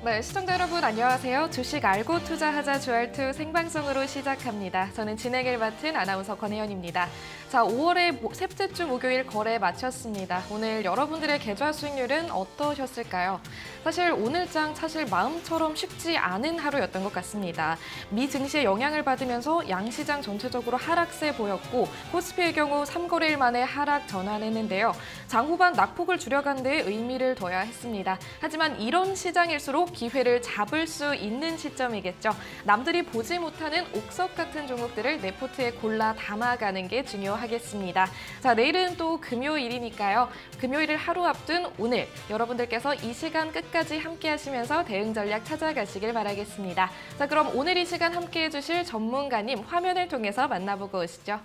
네, 시청자 여러분 안녕하세요. 주식 알고 투자하자 주알투 생방송으로 시작합니다. 저는 진행을 맡은 아나운서 권혜연입니다. 자, 5월의 셋째 주 목요일 거래 마쳤습니다. 오늘 여러분들의 계좌 수익률은 어떠셨을까요? 사실 오늘장 사실 마음처럼 쉽지 않은 하루였던 것 같습니다. 미 증시의 영향을 받으면서 양시장 전체적으로 하락세 보였고 코스피의 경우 3거래일 만에 하락 전환했는데요. 장 후반 낙폭을 줄여간 데 의미를 둬야 했습니다. 하지만 이런 시장일수록 기회를 잡을 수 있는 시점이겠죠. 남들이 보지 못하는 옥석 같은 종목들을 내 포트에 골라 담아가는 게 중요하겠습니다. 자, 내일은 또 금요일이니까요. 금요일을 하루 앞둔 오늘 여러분들께서 이 시간 끝까지 함께 하시면서 대응 전략 찾아가시길 바라겠습니다. 자, 그럼 오늘 이 시간 함께 해주실 전문가님 화면을 통해서 만나보고 오시죠.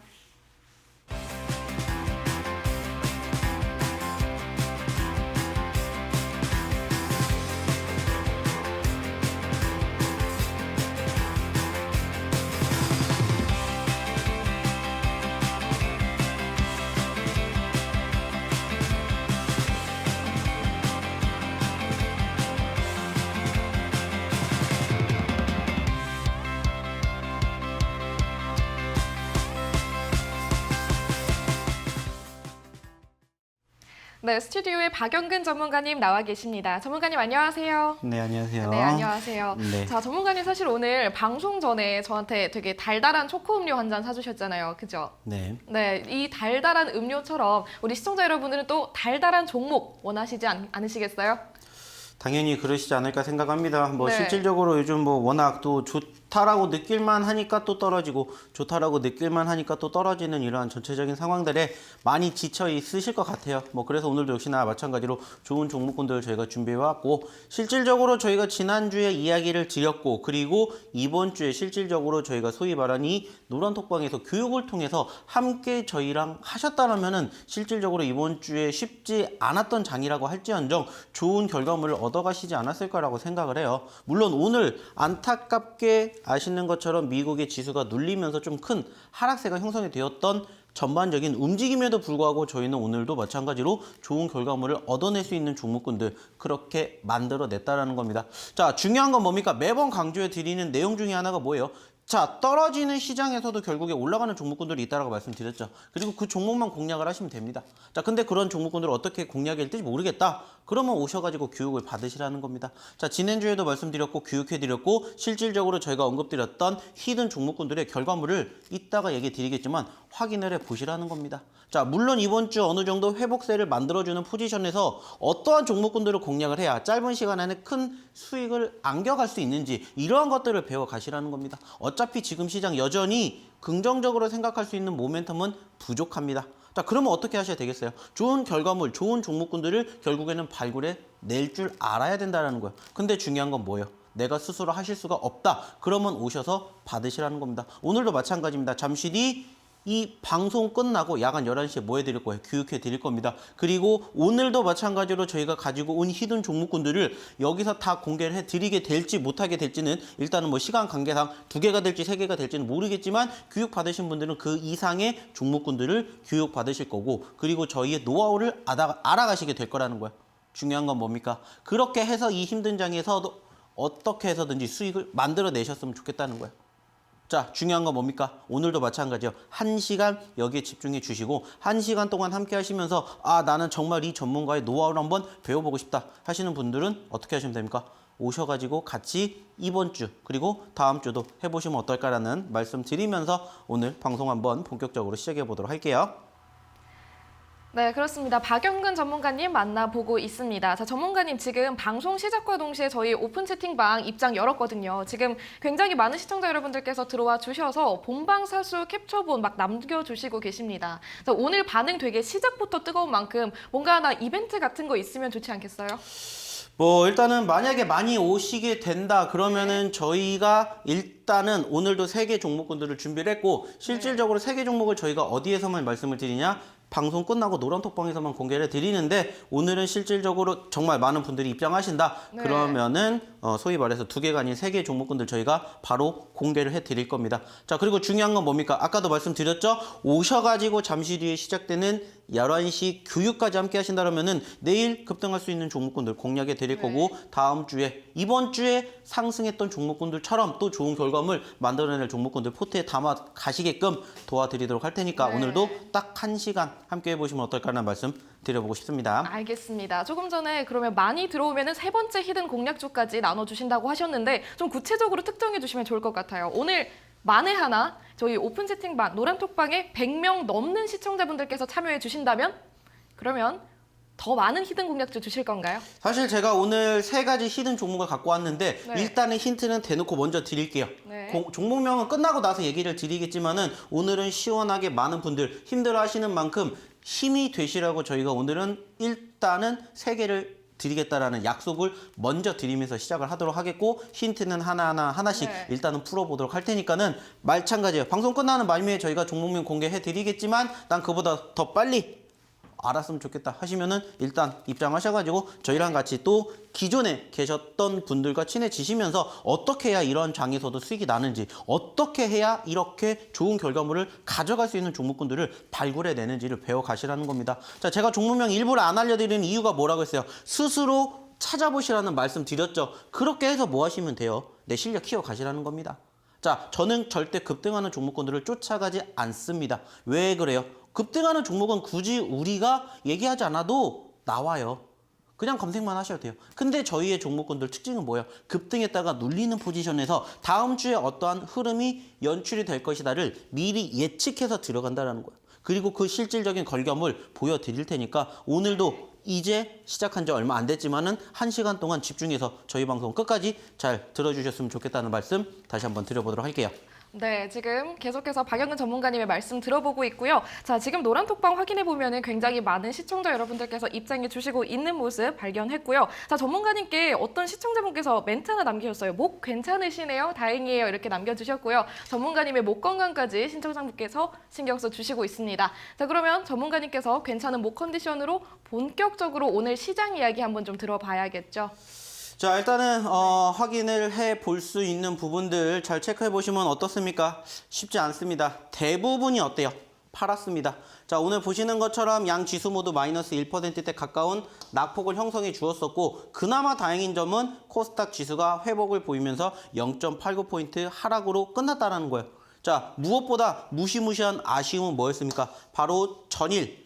네, 스튜디오에 박영근 전문가님 나와 계십니다. 전문가님 안녕하세요. 네, 안녕하세요. 네, 안녕하세요. 네. 자, 전문가님 사실 오늘 방송 전에 저한테 되게 달달한 초코 음료 한 잔 사주셨잖아요. 그죠? 네. 네, 이 달달한 음료처럼 우리 시청자 여러분들은 또 달달한 종목 원하시지 않으시겠어요? 당연히 그러시지 않을까 생각합니다. 뭐 네. 실질적으로 요즘 뭐 워낙 또 좋다라고 느낄만 하니까 또 떨어지고 좋다라고 느낄만 하니까 또 떨어지는 이러한 전체적인 상황들에 많이 지쳐 있으실 것 같아요. 뭐 그래서 오늘도 역시나 마찬가지로 좋은 종목군들 저희가 준비해 왔고 실질적으로 저희가 지난주에 이야기를 드렸고 그리고 이번 주에 실질적으로 저희가 소위 말하는 이 노란톡방에서 교육을 통해서 함께 저희랑 하셨다라면은 실질적으로 이번 주에 쉽지 않았던 장이라고 할지언정 좋은 결과물을 얻어가시지 않았을 거라고 생각을 해요. 물론 오늘 안타깝게 아시는 것처럼 미국의 지수가 눌리면서 좀 큰 하락세가 형성이 되었던 전반적인 움직임에도 불구하고 저희는 오늘도 마찬가지로 좋은 결과물을 얻어낼 수 있는 종목군들 그렇게 만들어냈다라는 겁니다. 자, 중요한 건 뭡니까? 매번 강조해 드리는 내용 중에 하나가 뭐예요? 자, 떨어지는 시장에서도 결국에 올라가는 종목군들이 있다라고 말씀드렸죠. 그리고 그 종목만 공략을 하시면 됩니다. 자, 근데 그런 종목군들을 어떻게 공략해야 될지 모르겠다. 그러면 오셔가지고 교육을 받으시라는 겁니다. 자, 지난주에도 말씀드렸고 교육해드렸고 실질적으로 저희가 언급드렸던 히든 종목군들의 결과물을 이따가 얘기 드리겠지만 확인을 해보시라는 겁니다. 자, 물론 이번 주 어느 정도 회복세를 만들어주는 포지션에서 어떠한 종목군들을 공략을 해야 짧은 시간 안에 큰 수익을 안겨갈 수 있는지 이러한 것들을 배워가시라는 겁니다. 어차피 지금 시장 여전히 긍정적으로 생각할 수 있는 모멘텀은 부족합니다. 자, 그러면 어떻게 하셔야 되겠어요? 좋은 결과물, 좋은 종목군들을 결국에는 발굴해 낼 줄 알아야 된다는 거예요. 근데 중요한 건 뭐예요? 내가 스스로 하실 수가 없다. 그러면 오셔서 받으시라는 겁니다. 오늘도 마찬가지입니다. 잠시 뒤 이 방송 끝나고 야간 11시에 뭐 해드릴 거예요? 교육해 드릴 겁니다. 그리고 오늘도 마찬가지로 저희가 가지고 온 히든 종목군들을 여기서 다 공개를 해드리게 될지 못하게 될지는 일단은 뭐 시간 관계상 2개가 될지 3개가 될지는 모르겠지만 교육 받으신 분들은 그 이상의 종목군들을 교육 받으실 거고 그리고 저희의 노하우를 알아가시게 될 거라는 거예요. 중요한 건 뭡니까? 그렇게 해서 이 힘든 장에서도 어떻게 해서든지 수익을 만들어내셨으면 좋겠다는 거예요. 자, 중요한 건 뭡니까? 오늘도 마찬가지요. 1시간 여기에 집중해 주시고 1시간 동안 함께 하시면서 아, 나는 정말 이 전문가의 노하우를 한번 배워보고 싶다 하시는 분들은 어떻게 하시면 됩니까? 오셔가지고 같이 이번 주 그리고 다음 주도 해보시면 어떨까라는 말씀 드리면서 오늘 방송 한번 본격적으로 시작해 보도록 할게요. 네, 그렇습니다. 박영근 전문가님 만나보고 있습니다. 자, 전문가님 지금 방송 시작과 동시에 저희 오픈 채팅방 입장 열었거든요. 지금 굉장히 많은 시청자 여러분들께서 들어와 주셔서 본방사수 캡처본 막 남겨주시고 계십니다. 자, 오늘 반응 되게 시작부터 뜨거운 만큼 뭔가 하나 이벤트 같은 거 있으면 좋지 않겠어요? 뭐 일단은 만약에 많이 오시게 된다 그러면은 저희가 일단은 오늘도 3개 종목군들을 준비를 했고 실질적으로 3개 종목을 저희가 어디에서만 말씀을 드리냐? 방송 끝나고 노란톡방에서만 공개를 드리는데 오늘은 실질적으로 정말 많은 분들이 입장하신다. 네. 그러면은 소위 말해서 2개가 아닌 3개의 종목군들 저희가 바로 공개를 해드릴 겁니다. 자, 그리고 중요한 건 뭡니까? 아까도 말씀드렸죠? 오셔가지고 잠시 뒤에 시작되는 11시 교육까지 함께 하신다면은 내일 급등할 수 있는 종목군들 공략해 드릴 거고 다음 주에 이번 주에 상승했던 종목군들처럼 또 좋은 결과물 만들어낼 종목군들 포트에 담아 가시게끔 도와드리도록 할 테니까 오늘도 딱 1시간 함께 해보시면 어떨까라는 말씀 드려보고 싶습니다. 알겠습니다. 조금 전에 그러면 많이 들어오면 세 번째 히든 공략주까지 나눠주신다고 하셨는데 좀 구체적으로 특정해 주시면 좋을 것 같아요. 오늘 만에 하나 저희 오픈 채팅방 노란톡방에 100명 넘는 시청자분들께서 참여해 주신다면 그러면 더 많은 히든 공략주 주실 건가요? 사실 제가 오늘 3가지 히든 종목을 갖고 왔는데 일단은 힌트는 대놓고 먼저 드릴게요. 종목명은 끝나고 나서 얘기를 드리겠지만은 오늘은 시원하게 많은 분들 힘들어하시는 만큼 힘이 되시라고 저희가 오늘은 일단은 3개를 드리겠다라는 약속을 먼저 드리면서 시작을 하도록 하겠고 힌트는 하나씩 일단은 풀어보도록 할 테니까는 마찬가지예요. 방송 끝나는 말미에 저희가 종목명 공개해 드리겠지만 난 그보다 더 빨리 알았으면 좋겠다 하시면은 일단 입장하셔가지고 저희랑 같이 또 기존에 계셨던 분들과 친해지시면서 어떻게 해야 이런 장에서도 수익이 나는지 어떻게 해야 이렇게 좋은 결과물을 가져갈 수 있는 종목군들을 발굴해내는지를 배워가시라는 겁니다. 자, 제가 종목명 일부러 안 알려드리는 이유가 뭐라고 했어요? 스스로 찾아보시라는 말씀 드렸죠. 그렇게 해서 뭐 하시면 돼요? 내 실력 키워가시라는 겁니다. 자, 저는 절대 급등하는 종목군들을 쫓아가지 않습니다. 왜 그래요? 급등하는 종목은 굳이 우리가 얘기하지 않아도 나와요. 그냥 검색만 하셔도 돼요. 근데 저희의 종목군들 특징은 뭐예요? 급등했다가 눌리는 포지션에서 다음 주에 어떠한 흐름이 연출이 될 것이다를 미리 예측해서 들어간다는 거예요. 그리고 그 실질적인 결과물 보여드릴 테니까 오늘도 이제 시작한 지 얼마 안 됐지만은 1시간 동안 집중해서 저희 방송 끝까지 잘 들어주셨으면 좋겠다는 말씀 다시 한번 드려보도록 할게요. 네, 지금 계속해서 박영근 전문가님의 말씀 들어보고 있고요. 자, 지금 노란톡방 확인해 보면은 굉장히 많은 시청자 여러분들께서 입장해 주시고 있는 모습 발견했고요. 자, 전문가님께 어떤 시청자분께서 멘트 하나 남기셨어요. 목 괜찮으시네요. 다행이에요. 이렇게 남겨주셨고요. 전문가님의 목 건강까지 신청자분께서 신경 써 주시고 있습니다. 자, 그러면 전문가님께서 괜찮은 목 컨디션으로 본격적으로 오늘 시장 이야기 한번 좀 들어봐야겠죠. 자, 일단은 확인을 해 볼 수 있는 부분들 잘 체크해 보시면 어떻습니까? 쉽지 않습니다. 대부분이 어때요? 팔았습니다. 자, 오늘 보시는 것처럼 양 지수 모두 마이너스 1%대 가까운 낙폭을 형성해 주었었고 그나마 다행인 점은 코스닥 지수가 회복을 보이면서 0.89포인트 하락으로 끝났다는 거예요. 자, 무엇보다 무시무시한 아쉬움은 뭐였습니까? 바로 전일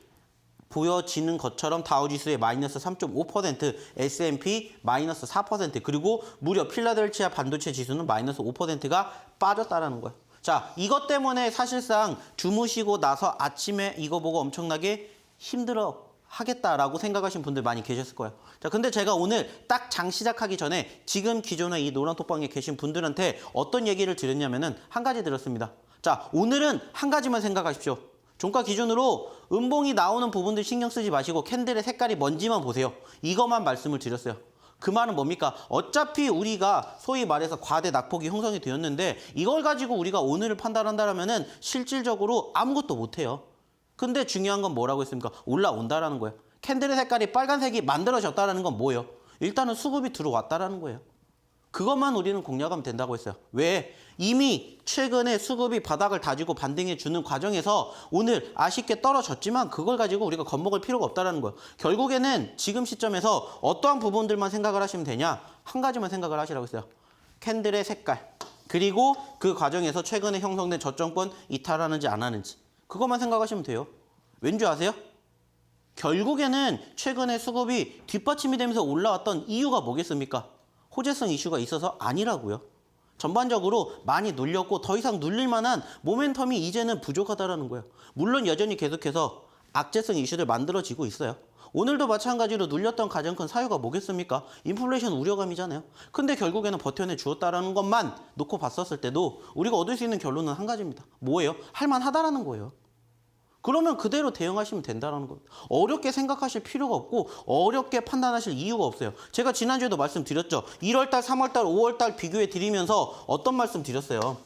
보여지는 것처럼 다우지수의 마이너스 3.5%, S&P 마이너스 4%, 그리고 무려 필라델피아 반도체 지수는 마이너스 5%가 빠졌다라는 거예요. 자, 이것 때문에 사실상 주무시고 나서 아침에 이거 보고 엄청나게 힘들어 하겠다라고 생각하신 분들 많이 계셨을 거예요. 자, 근데 제가 오늘 딱 장 시작하기 전에 지금 기존에 이 노란톡방에 계신 분들한테 어떤 얘기를 드렸냐면은 한 가지 들었습니다. 자, 오늘은 한 가지만 생각하십시오. 종가 기준으로 음봉이 나오는 부분들 신경 쓰지 마시고 캔들의 색깔이 뭔지만 보세요. 이것만 말씀을 드렸어요. 그 말은 뭡니까? 어차피 우리가 소위 말해서 과대 낙폭이 형성이 되었는데 이걸 가지고 우리가 오늘을 판단한다면은 실질적으로 아무것도 못해요. 근데 중요한 건 뭐라고 했습니까? 올라온다라는 거예요. 캔들의 색깔이 빨간색이 만들어졌다라는 건 뭐예요? 일단은 수급이 들어왔다라는 거예요. 그것만 우리는 공략하면 된다고 했어요. 왜? 이미 최근에 수급이 바닥을 다지고 반등해 주는 과정에서 오늘 아쉽게 떨어졌지만 그걸 가지고 우리가 겁먹을 필요가 없다는 거예요. 결국에는 지금 시점에서 어떠한 부분들만 생각을 하시면 되냐? 한 가지만 생각을 하시라고 했어요. 캔들의 색깔, 그리고 그 과정에서 최근에 형성된 저점권 이탈하는지 안 하는지 그것만 생각하시면 돼요. 왠지 아세요? 결국에는 최근에 수급이 뒷받침이 되면서 올라왔던 이유가 뭐겠습니까? 호재성 이슈가 있어서 아니라고요. 전반적으로 많이 눌렸고 더 이상 눌릴 만한 모멘텀이 이제는 부족하다라는 거예요. 물론 여전히 계속해서 악재성 이슈들 만들어지고 있어요. 오늘도 마찬가지로 눌렸던 가장 큰 사유가 뭐겠습니까? 인플레이션 우려감이잖아요. 근데 결국에는 버텨내 주었다라는 것만 놓고 봤었을 때도 우리가 얻을 수 있는 결론은 한 가지입니다. 뭐예요? 할만하다라는 거예요. 그러면 그대로 대응하시면 된다는 거예요. 어렵게 생각하실 필요가 없고 어렵게 판단하실 이유가 없어요. 제가 지난주에도 말씀드렸죠. 1월달, 3월달, 5월달 비교해 드리면서 어떤 말씀 드렸어요.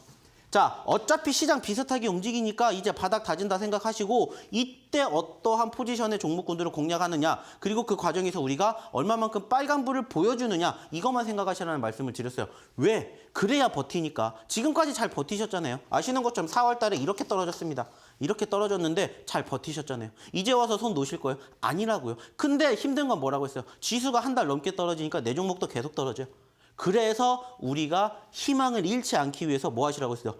자, 어차피 시장 비슷하게 움직이니까 이제 바닥 다진다 생각하시고 이때 어떠한 포지션의 종목군들을 공략하느냐 그리고 그 과정에서 우리가 얼마만큼 빨간불을 보여주느냐 이것만 생각하시라는 말씀을 드렸어요. 왜? 그래야 버티니까. 지금까지 잘 버티셨잖아요. 아시는 것처럼 4월 달에 이렇게 떨어졌습니다. 이렇게 떨어졌는데 잘 버티셨잖아요. 이제 와서 손 놓으실 거예요? 아니라고요. 근데 힘든 건 뭐라고 했어요? 지수가 한 달 넘게 떨어지니까 내 종목도 계속 떨어져요. 그래서 우리가 희망을 잃지 않기 위해서 뭐 하시라고 했어요?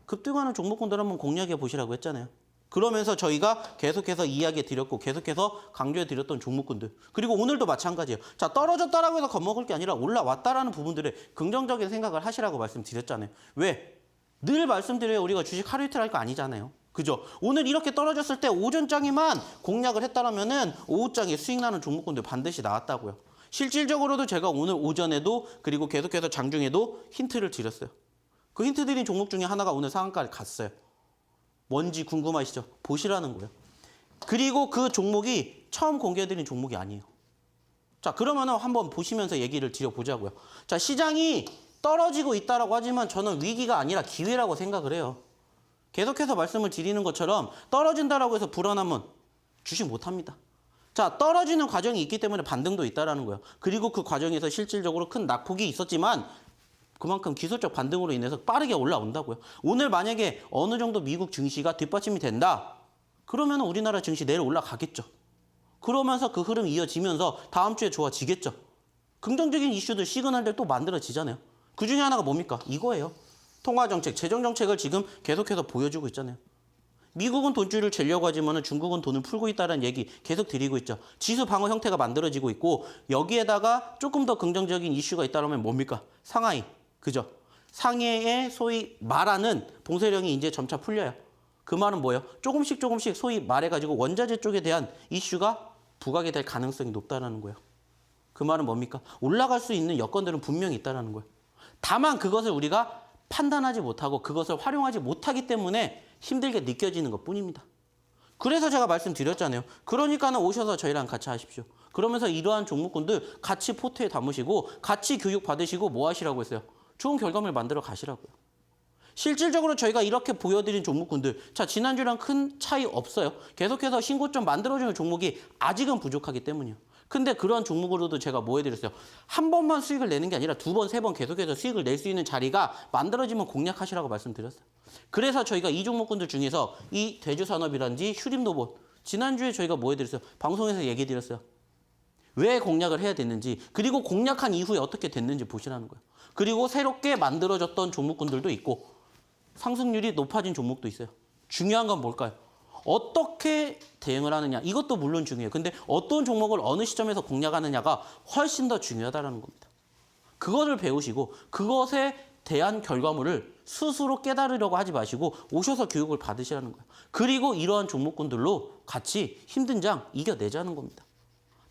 급등하는 종목군들 한번 공략해 보시라고 했잖아요. 그러면서 저희가 계속해서 이야기해 드렸고 계속해서 강조해 드렸던 종목군들. 그리고 오늘도 마찬가지예요. 자, 떨어졌다라고 해서 겁먹을 게 아니라 올라왔다라는 부분들에 긍정적인 생각을 하시라고 말씀드렸잖아요. 왜? 늘 말씀드려요. 우리가 주식 하루 이틀 할 거 아니잖아요. 그죠? 오늘 이렇게 떨어졌을 때 오전장에만 공략을 했다라면은 오후장에 수익 나는 종목군들 반드시 나왔다고요. 실질적으로도 제가 오늘 오전에도 그리고 계속해서 장중에도 힌트를 드렸어요. 그 힌트 드린 종목 중에 하나가 오늘 상한가를 갔어요. 뭔지 궁금하시죠? 보시라는 거예요. 그리고 그 종목이 처음 공개해드린 종목이 아니에요. 자, 그러면 한번 보시면서 얘기를 드려보자고요. 자, 시장이 떨어지고 있다라고 하지만 저는 위기가 아니라 기회라고 생각을 해요. 계속해서 말씀을 드리는 것처럼 떨어진다라고 해서 불안하면 주식 못합니다. 자, 떨어지는 과정이 있기 때문에 반등도 있다라는 거예요. 그리고 그 과정에서 실질적으로 큰 낙폭이 있었지만 그만큼 기술적 반등으로 인해서 빠르게 올라온다고요. 오늘 만약에 어느 정도 미국 증시가 뒷받침이 된다. 그러면 우리나라 증시 내일 올라가겠죠. 그러면서 그 흐름 이어지면서 다음 주에 좋아지겠죠. 긍정적인 이슈들, 시그널들 또 만들어지잖아요. 그 중에 하나가 뭡니까? 이거예요. 통화정책, 재정정책을 지금 계속해서 보여주고 있잖아요. 미국은 돈줄을 재려고 하지만 중국은 돈을 풀고 있다는 얘기 계속 드리고 있죠. 지수 방어 형태가 만들어지고 있고 여기에다가 조금 더 긍정적인 이슈가 있다면 뭡니까? 상하이. 그죠? 상해에 소위 말하는 봉쇄령이 이제 점차 풀려요. 그 말은 뭐예요? 조금씩 소위 말해가지고 원자재 쪽에 대한 이슈가 부각이 될 가능성이 높다는 거예요. 그 말은 뭡니까? 올라갈 수 있는 여건들은 분명히 있다는 거예요. 다만 그것을 우리가 판단하지 못하고 그것을 활용하지 못하기 때문에 힘들게 느껴지는 것뿐입니다. 그래서 제가 말씀드렸잖아요. 그러니까는 오셔서 저희랑 같이 하십시오. 그러면서 이러한 종목군들 같이 포트에 담으시고 같이 교육 받으시고 뭐 하시라고 했어요? 좋은 결과물 만들어 가시라고요. 실질적으로 저희가 이렇게 보여드린 종목군들, 자, 지난주랑 큰 차이 없어요. 계속해서 신고점 만들어주는 종목이 아직은 부족하기 때문이에요. 근데 그런 종목으로도 제가 뭐 해드렸어요? 한 번만 수익을 내는 게 아니라 두 번, 세 번 계속해서 수익을 낼 수 있는 자리가 만들어지면 공략하시라고 말씀드렸어요. 그래서 저희가 이 종목군들 중에서 이 대주산업이라든지 휴림로봇, 지난주에 저희가 뭐 해드렸어요? 방송에서 얘기 드렸어요. 왜 공략을 해야 됐는지, 그리고 공략한 이후에 어떻게 됐는지 보시라는 거예요. 그리고 새롭게 만들어졌던 종목군들도 있고 상승률이 높아진 종목도 있어요. 중요한 건 뭘까요? 어떻게 대응을 하느냐. 이것도 물론 중요해요. 근데 어떤 종목을 어느 시점에서 공략하느냐가 훨씬 더 중요하다는 겁니다. 그것을 배우시고 그것에 대한 결과물을 스스로 깨달으려고 하지 마시고 오셔서 교육을 받으시라는 거예요. 그리고 이러한 종목군들로 같이 힘든 장 이겨내자는 겁니다.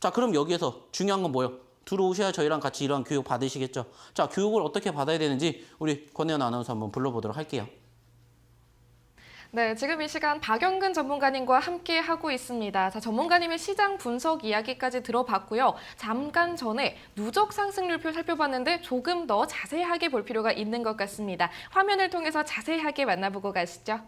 자, 그럼 여기에서 중요한 건 뭐예요? 들어오셔야 저희랑 같이 이러한 교육 받으시겠죠. 자, 교육을 어떻게 받아야 되는지 우리 권혜연 아나운서 한번 불러보도록 할게요. 네, 지금 이 시간 박영근 전문가님과 함께 하고 있습니다. 자, 전문가님의 시장 분석 이야기까지 들어봤고요. 잠깐 전에 누적 상승률표 살펴봤는데 조금 더 자세하게 볼 필요가 있는 것 같습니다. 화면을 통해서 자세하게 만나보고 가시죠.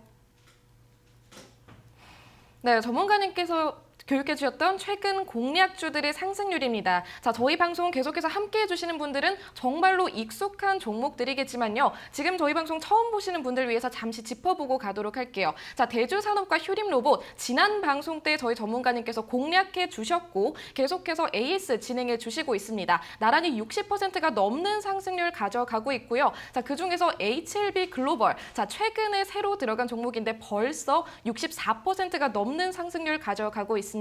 네, 전문가님께서 교육해 주셨던 최근 공략주들의 상승률입니다. 자, 저희 방송 계속해서 함께해 주시는 분들은 정말로 익숙한 종목들이겠지만요. 지금 저희 방송 처음 보시는 분들 위해서 잠시 짚어보고 가도록 할게요. 자, 대주산업과 휴림로봇 지난 방송 때 저희 전문가님께서 공략해 주셨고 계속해서 AS 진행해 주시고 있습니다. 나란히 60%가 넘는 상승률 가져가고 있고요. 자, 그중에서 HLB 글로벌, 자, 최근에 새로 들어간 종목인데 벌써 64%가 넘는 상승률 가져가고 있습니다.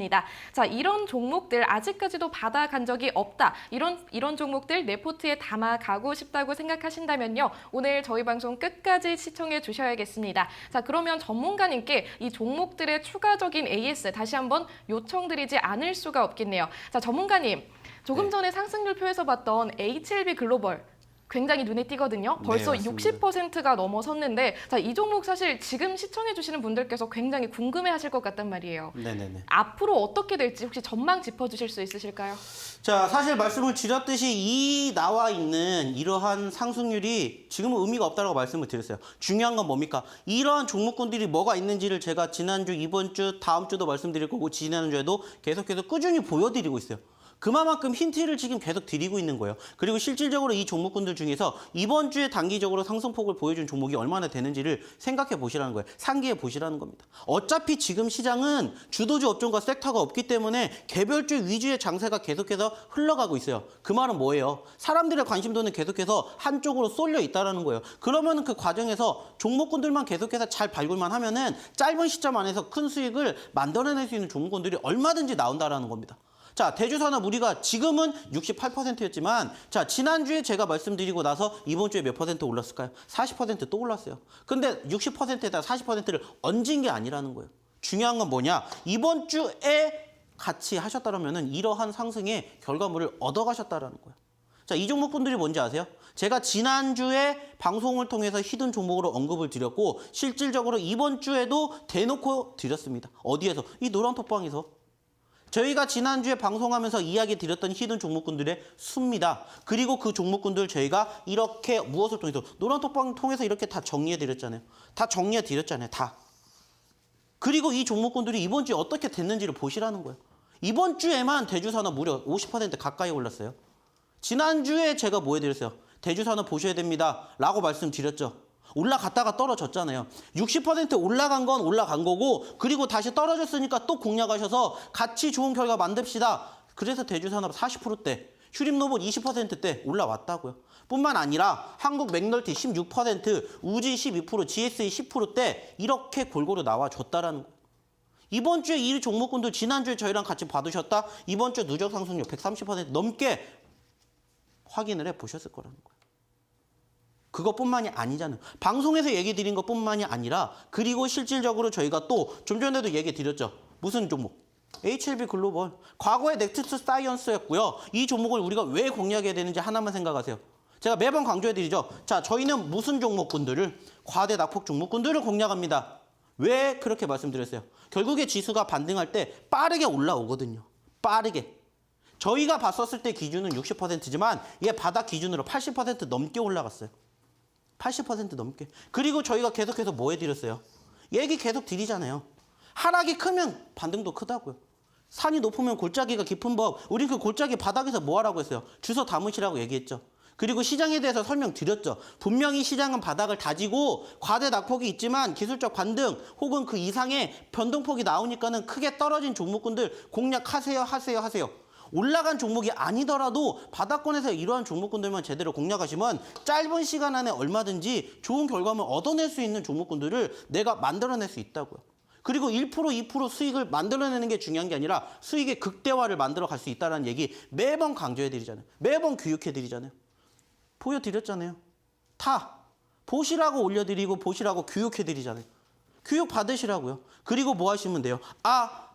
자, 이런 종목들 아직까지도 받아간 적이 없다. 이런 종목들 내 포트에 담아가고 싶다고 생각하신다면요. 오늘 저희 방송 끝까지 시청해 주셔야겠습니다. 자, 그러면 전문가님께 이 종목들의 추가적인 AS 다시 한번 요청드리지 않을 수가 없겠네요. 자, 전문가님. 조금 전에 상승률표에서 봤던 HLB 글로벌 굉장히 눈에 띄거든요. 벌써 네, 맞습니다. 60%가 넘어섰는데 자, 이 종목 사실 지금 시청해 주시는 분들께서 굉장히 궁금해하실 것 같단 말이에요. 네네네. 앞으로 어떻게 될지 혹시 전망 짚어주실 수 있으실까요? 자, 사실 말씀을 드렸듯이 이 나와 있는 이러한 상승률이 지금은 의미가 없다고 말씀을 드렸어요. 중요한 건 뭡니까? 이러한 종목군들이 뭐가 있는지를 제가 지난주, 이번 주, 다음 주도 말씀드릴 거고 지난주에도 계속해서 꾸준히 보여드리고 있어요. 그만큼 힌트를 지금 계속 드리고 있는 거예요. 그리고 실질적으로 이 종목군들 중에서 이번 주에 단기적으로 상승폭을 보여준 종목이 얼마나 되는지를 생각해 보시라는 거예요. 상기해 보시라는 겁니다. 어차피 지금 시장은 주도주 업종과 섹터가 없기 때문에 개별주 위주의 장세가 계속해서 흘러가고 있어요. 그 말은 뭐예요? 사람들의 관심도는 계속해서 한쪽으로 쏠려 있다는 거예요. 그러면 그 과정에서 종목군들만 계속해서 잘 발굴만 하면은 짧은 시점 안에서 큰 수익을 만들어낼 수 있는 종목군들이 얼마든지 나온다는 겁니다. 자, 대주산업 우리가 지금은 68%였지만 자, 지난주에 제가 말씀드리고 나서 이번 주에 몇 퍼센트 올랐을까요? 40%또 올랐어요. 근데 60%에다 40%를 얹은 게 아니라는 거예요. 중요한 건 뭐냐? 이번 주에 같이 하셨다면은 이러한 상승의 결과물을 얻어가셨다라는 거예요. 자, 이 종목분들이 뭔지 아세요? 제가 지난주에 방송을 통해서 히든 종목으로 언급을 드렸고 실질적으로 이번 주에도 대놓고 드렸습니다. 어디에서? 이 노란톡방에서. 저희가 지난주에 방송하면서 이야기 드렸던 히든 종목군들의 수입니다. 그리고 그 종목군들 저희가 이렇게 무엇을 통해서 노란톡방 통해서 이렇게 다 정리해 드렸잖아요. 다 정리해 드렸잖아요. 다. 그리고 이 종목군들이 이번 주에 어떻게 됐는지를 보시라는 거예요. 이번 주에만 대주산업 무려 50% 가까이 올랐어요. 지난주에 제가 뭐 해드렸어요? 대주산업 보셔야 됩니다. 라고 말씀드렸죠. 올라갔다가 떨어졌잖아요. 60% 올라간 건 올라간 거고 그리고 다시 떨어졌으니까 또 공략하셔서 같이 좋은 결과 만듭시다. 그래서 대주산업 40%대, 휴림로봇 20%대 올라왔다고요. 뿐만 아니라 한국 맥널티 16%, 우지 12%, GSE 10%대 이렇게 골고루 나와줬다라는 거예요. 이번 주에 이 종목군들 지난주에 저희랑 같이 받으셨다. 이번 주 누적 상승률 130% 넘게 확인을 해보셨을 거라는 거예요. 그것뿐만이 아니잖아요. 방송에서 얘기 드린 것뿐만이 아니라 그리고 실질적으로 저희가 또 좀 전에도 얘기 드렸죠. 무슨 종목? HLB 글로벌. 과거의 넥트스 사이언스였고요. 이 종목을 우리가 왜 공략해야 되는지 하나만 생각하세요. 제가 매번 강조해드리죠. 자, 저희는 무슨 종목군들을 과대 낙폭 종목군들을 공략합니다. 왜 그렇게 말씀드렸어요? 결국에 지수가 반등할 때 빠르게 올라오거든요. 빠르게. 저희가 봤었을 때 기준은 60%지만 얘 바닥 기준으로 80% 넘게 올라갔어요. 80% 넘게. 그리고 저희가 계속해서 뭐 해드렸어요? 얘기 계속 드리잖아요. 하락이 크면 반등도 크다고요. 산이 높으면 골짜기가 깊은 법. 우리 그 골짜기 바닥에서 뭐 하라고 했어요? 주워 담으시라고 얘기했죠. 그리고 시장에 대해서 설명드렸죠. 분명히 시장은 바닥을 다지고 과대 낙폭이 있지만 기술적 반등 혹은 그 이상의 변동폭이 나오니까는 크게 떨어진 종목군들 공략하세요, 하세요. 올라간 종목이 아니더라도 바닥권에서 이러한 종목군들만 제대로 공략하시면 짧은 시간 안에 얼마든지 좋은 결과물 얻어낼 수 있는 종목군들을 내가 만들어낼 수 있다고요. 그리고 1%, 2% 수익을 만들어내는 게 중요한 게 아니라 수익의 극대화를 만들어 갈 수 있다는 얘기 매번 강조해드리잖아요. 매번 교육해드리잖아요. 보여드렸잖아요. 다 보시라고 올려드리고 보시라고 교육해드리잖아요. 교육 받으시라고요. 그리고 뭐 하시면 돼요? 아,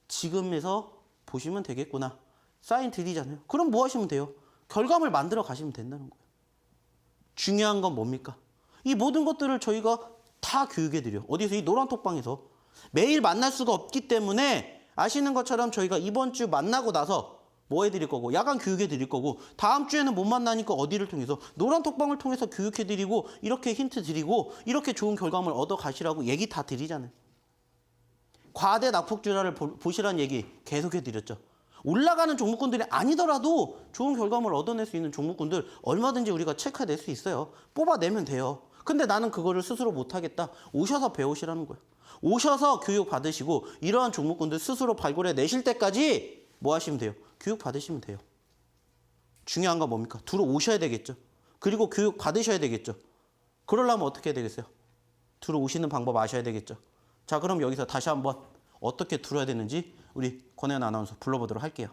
지금에서 보시면 되겠구나. 사인 드리잖아요. 그럼 뭐 하시면 돼요? 결과물 만들어 가시면 된다는 거예요. 중요한 건 뭡니까? 이 모든 것들을 저희가 다 교육해드려요. 어디서? 이 노란톡방에서. 매일 만날 수가 없기 때문에 아시는 것처럼 저희가 이번 주 만나고 나서 뭐 해드릴 거고 야간 교육해드릴 거고 다음 주에는 못 만나니까 어디를 통해서 노란톡방을 통해서 교육해드리고 이렇게 힌트 드리고 이렇게 좋은 결과물 얻어 가시라고 얘기 다 드리잖아요. 과대 낙폭주라를 보시라는 얘기 계속해드렸죠. 올라가는 종목군들이 아니더라도 좋은 결과물을 얻어낼 수 있는 종목군들 얼마든지 우리가 체크해낼 수 있어요. 뽑아내면 돼요. 근데 나는 그거를 스스로 못하겠다. 오셔서 배우시라는 거예요. 오셔서 교육 받으시고 이러한 종목군들 스스로 발굴해내실 때까지 뭐 하시면 돼요? 교육 받으시면 돼요. 중요한 건 뭡니까? 들어오셔야 되겠죠. 그리고 교육 받으셔야 되겠죠. 그러려면 어떻게 해야 되겠어요? 들어오시는 방법 아셔야 되겠죠. 자, 그럼 여기서 다시 한번 어떻게 들어야 되는지 우리 권혜연 아나운서 불러보도록 할게요.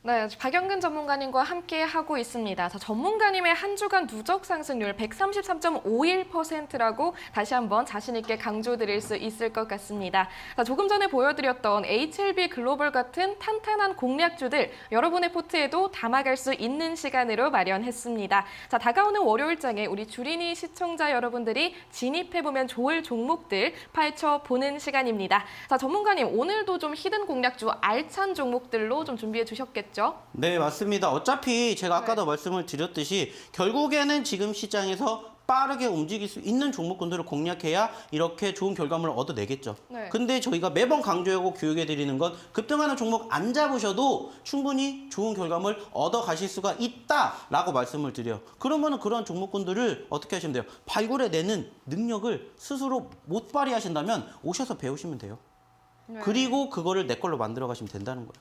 네, 박영근 전문가님과 함께 하고 있습니다. 자, 전문가님의 한 주간 누적 상승률 133.51%라고 다시 한번 자신 있게 강조드릴 수 있을 것 같습니다. 자, 조금 전에 보여드렸던 HLB 글로벌 같은 탄탄한 공략주들 여러분의 포트에도 담아갈 수 있는 시간으로 마련했습니다. 자, 다가오는 월요일장에 우리 주린이 시청자 여러분들이 진입해보면 좋을 종목들 파헤쳐보는 시간입니다. 자, 전문가님 오늘도 좀 히든 공략주 알찬 종목들로 좀 준비해 주셨겠죠? 네, 맞습니다. 어차피 제가 아까도 네. 말씀을 드렸듯이 결국에는 지금 시장에서 빠르게 움직일 수 있는 종목군들을 공략해야 이렇게 좋은 결과물을 얻어내겠죠. 네. 근데 저희가 매번 강조하고 교육해 드리는 건 급등하는 종목 안 잡으셔도 충분히 좋은 결과물 얻어가실 수가 있다라고 말씀을 드려요. 그러면 그런 종목군들을 어떻게 하시면 돼요? 발굴해내는 능력을 스스로 못 발휘하신다면 오셔서 배우시면 돼요. 네. 그리고 그거를 내 걸로 만들어 가시면 된다는 거예요.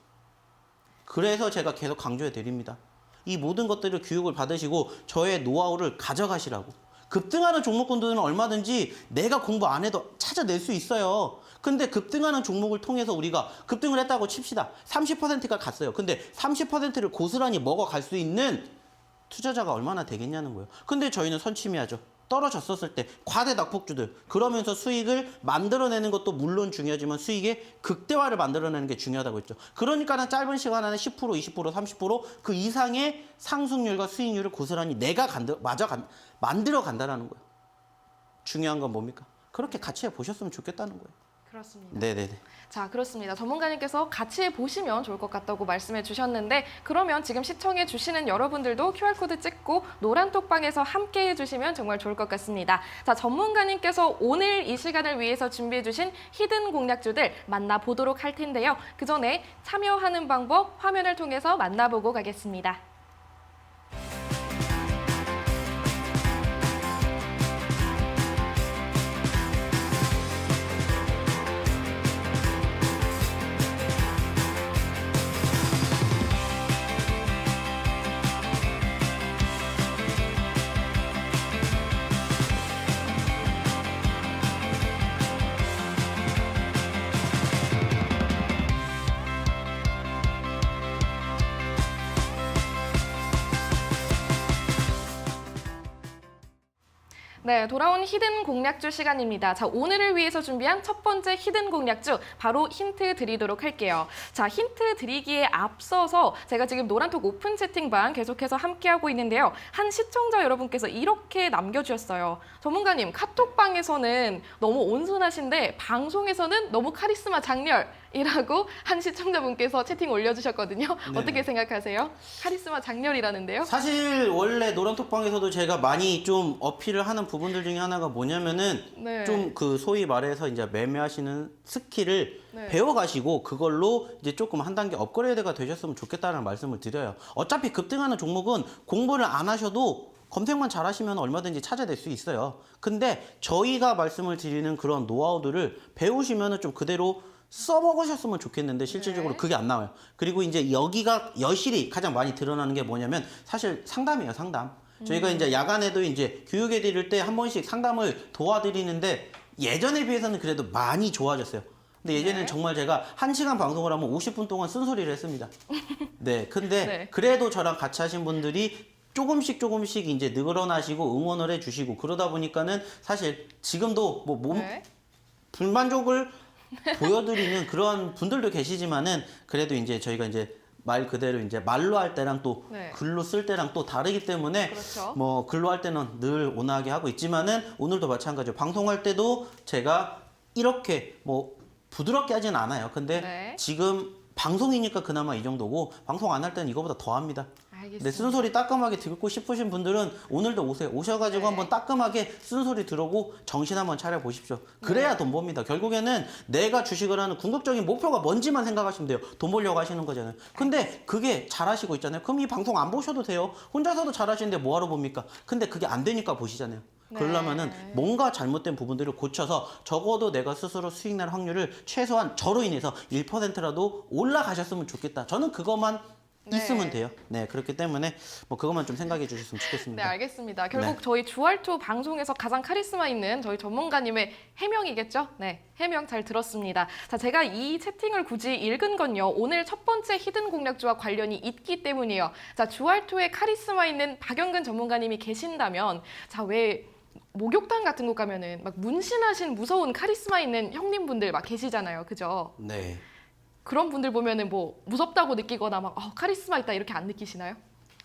그래서 제가 계속 강조해 드립니다. 이 모든 것들을 교육을 받으시고 저의 노하우를 가져가시라고. 급등하는 종목군들은 얼마든지 내가 공부 안 해도 찾아낼 수 있어요. 근데 급등하는 종목을 통해서 우리가 급등을 했다고 칩시다. 30%가 갔어요. 근데 30%를 고스란히 먹어갈 수 있는 투자자가 얼마나 되겠냐는 거예요. 근데 저희는 선취미하죠. 떨어졌었을 때 과대 낙폭주들 그러면서 수익을 만들어내는 것도 물론 중요하지만 수익의 극대화를 만들어내는 게 중요하다고 했죠. 그러니까는 짧은 시간 안에 10%, 20%, 30%그 이상의 상승률과 수익률을 고스란히 내가 만들어 간다는 거예요. 중요한 건 뭡니까? 그렇게 같이 해보셨으면 좋겠다는 거예요. 그렇습니다. 네네네. 자, 그렇습니다. 전문가님께서 같이 보시면 좋을 것 같다고 말씀해 주셨는데 그러면 지금 시청해 주시는 여러분들도 QR코드 찍고 노란 톡방에서 함께 해주시면 정말 좋을 것 같습니다. 자, 전문가님께서 오늘 이 시간을 위해서 준비해 주신 히든 공략주들 만나보도록 할 텐데요. 그 전에 참여하는 방법 화면을 통해서 만나보고 가겠습니다. 네, 돌아온 히든 공략주 시간입니다. 자, 오늘을 위해서 준비한 첫 번째 히든 공략주 바로 힌트 드리도록 할게요. 자, 힌트 드리기에 앞서서 제가 지금 노란톡 오픈 채팅방 계속해서 함께하고 있는데요. 한 시청자 여러분께서 이렇게 남겨주셨어요. 전문가님, 카톡방에서는 너무 온순하신데 방송에서는 너무 카리스마 장렬이라고 한 시청자분께서 채팅 올려주셨거든요. 네네. 어떻게 생각하세요? 카리스마 장렬이라는데요. 사실 원래 노란톡방에서도 제가 많이 좀 어필을 하는 부분들 중에 하나가 뭐냐면은 네. 좀 그 소위 말해서 이제 매매하시는 스킬을 네. 배워가시고 그걸로 이제 조금 한 단계 업그레이드가 되셨으면 좋겠다는 말씀을 드려요. 어차피 급등하는 종목은 공부를 안 하셔도 검색만 잘 하시면 얼마든지 찾아낼 수 있어요. 근데 저희가 말씀을 드리는 그런 노하우들을 배우시면은 좀 그대로 써먹으셨으면 좋겠는데 실질적으로 네. 그게 안 나와요. 그리고 이제 여기가 여실히 가장 많이 드러나는 게 뭐냐면 사실 상담이에요, 상담. 저희가 이제 야간에도 이제 교육해 드릴 때 한 번씩 상담을 도와드리는데 예전에 비해서는 그래도 많이 좋아졌어요. 근데 예전에는 네. 정말 제가 1시간 방송을 하면 50분 동안 쓴소리를 했습니다. 네. 근데 네. 그래도 저랑 같이 하신 분들이 조금씩 이제 늘어나시고 응원을 해 주시고 그러다 보니까는 사실 지금도 뭐 몸 네. 불만족을 보여드리는 그런 분들도 계시지만은 그래도 이제 저희가 이제 말 그대로 이제 말로 할 때랑 또 네. 글로 쓸 때랑 또 다르기 때문에 그렇죠. 뭐 글로 할 때는 늘 온화하게 하고 있지만은 오늘도 마찬가지로 방송할 때도 제가 이렇게 뭐 부드럽게 하진 않아요. 근데 네. 지금 방송이니까 그나마 이 정도고 방송 안 할 때는 이거보다 더 합니다. 알겠습니다. 네, 쓴소리 따끔하게 듣고 싶으신 분들은 오늘도 오세요. 오셔가지고 네. 한번 따끔하게 쓴소리 들어오고 정신 한번 차려보십시오. 그래야 네. 돈 법니다. 결국에는 내가 주식을 하는 궁극적인 목표가 뭔지만 생각하시면 돼요. 돈 벌려고 하시는 거잖아요. 근데 그게 잘하시고 있잖아요. 그럼 이 방송 안 보셔도 돼요. 혼자서도 잘하시는데 뭐하러 봅니까? 근데 그게 안 되니까 보시잖아요. 네. 그러려면은 뭔가 잘못된 부분들을 고쳐서 적어도 내가 스스로 수익 날 확률을 최소한 저로 인해서 1%라도 올라가셨으면 좋겠다. 저는 그것만 네. 있으면 돼요. 네, 그렇기 때문에 뭐 그것만 좀 생각해 주셨으면 네, 좋겠습니다. 알겠습니다. 결국 네. 저희 주알투 방송에서 가장 카리스마 있는 저희 전문가님의 해명이겠죠? 네, 해명 잘 들었습니다. 자, 제가 이 채팅을 굳이 읽은 건요. 오늘 첫 번째 히든 공략주와 관련이 있기 때문이에요. 자, 주알투에 카리스마 있는 박영근 전문가님이 계신다면 자, 왜 목욕탕 같은 곳 가면은 막 문신하신 무서운 카리스마 있는 형님분들 막 계시잖아요. 그죠? 네. 그런 분들 보면은 뭐 무섭다고 느끼거나 막 카리스마 있다 이렇게 안 느끼시나요?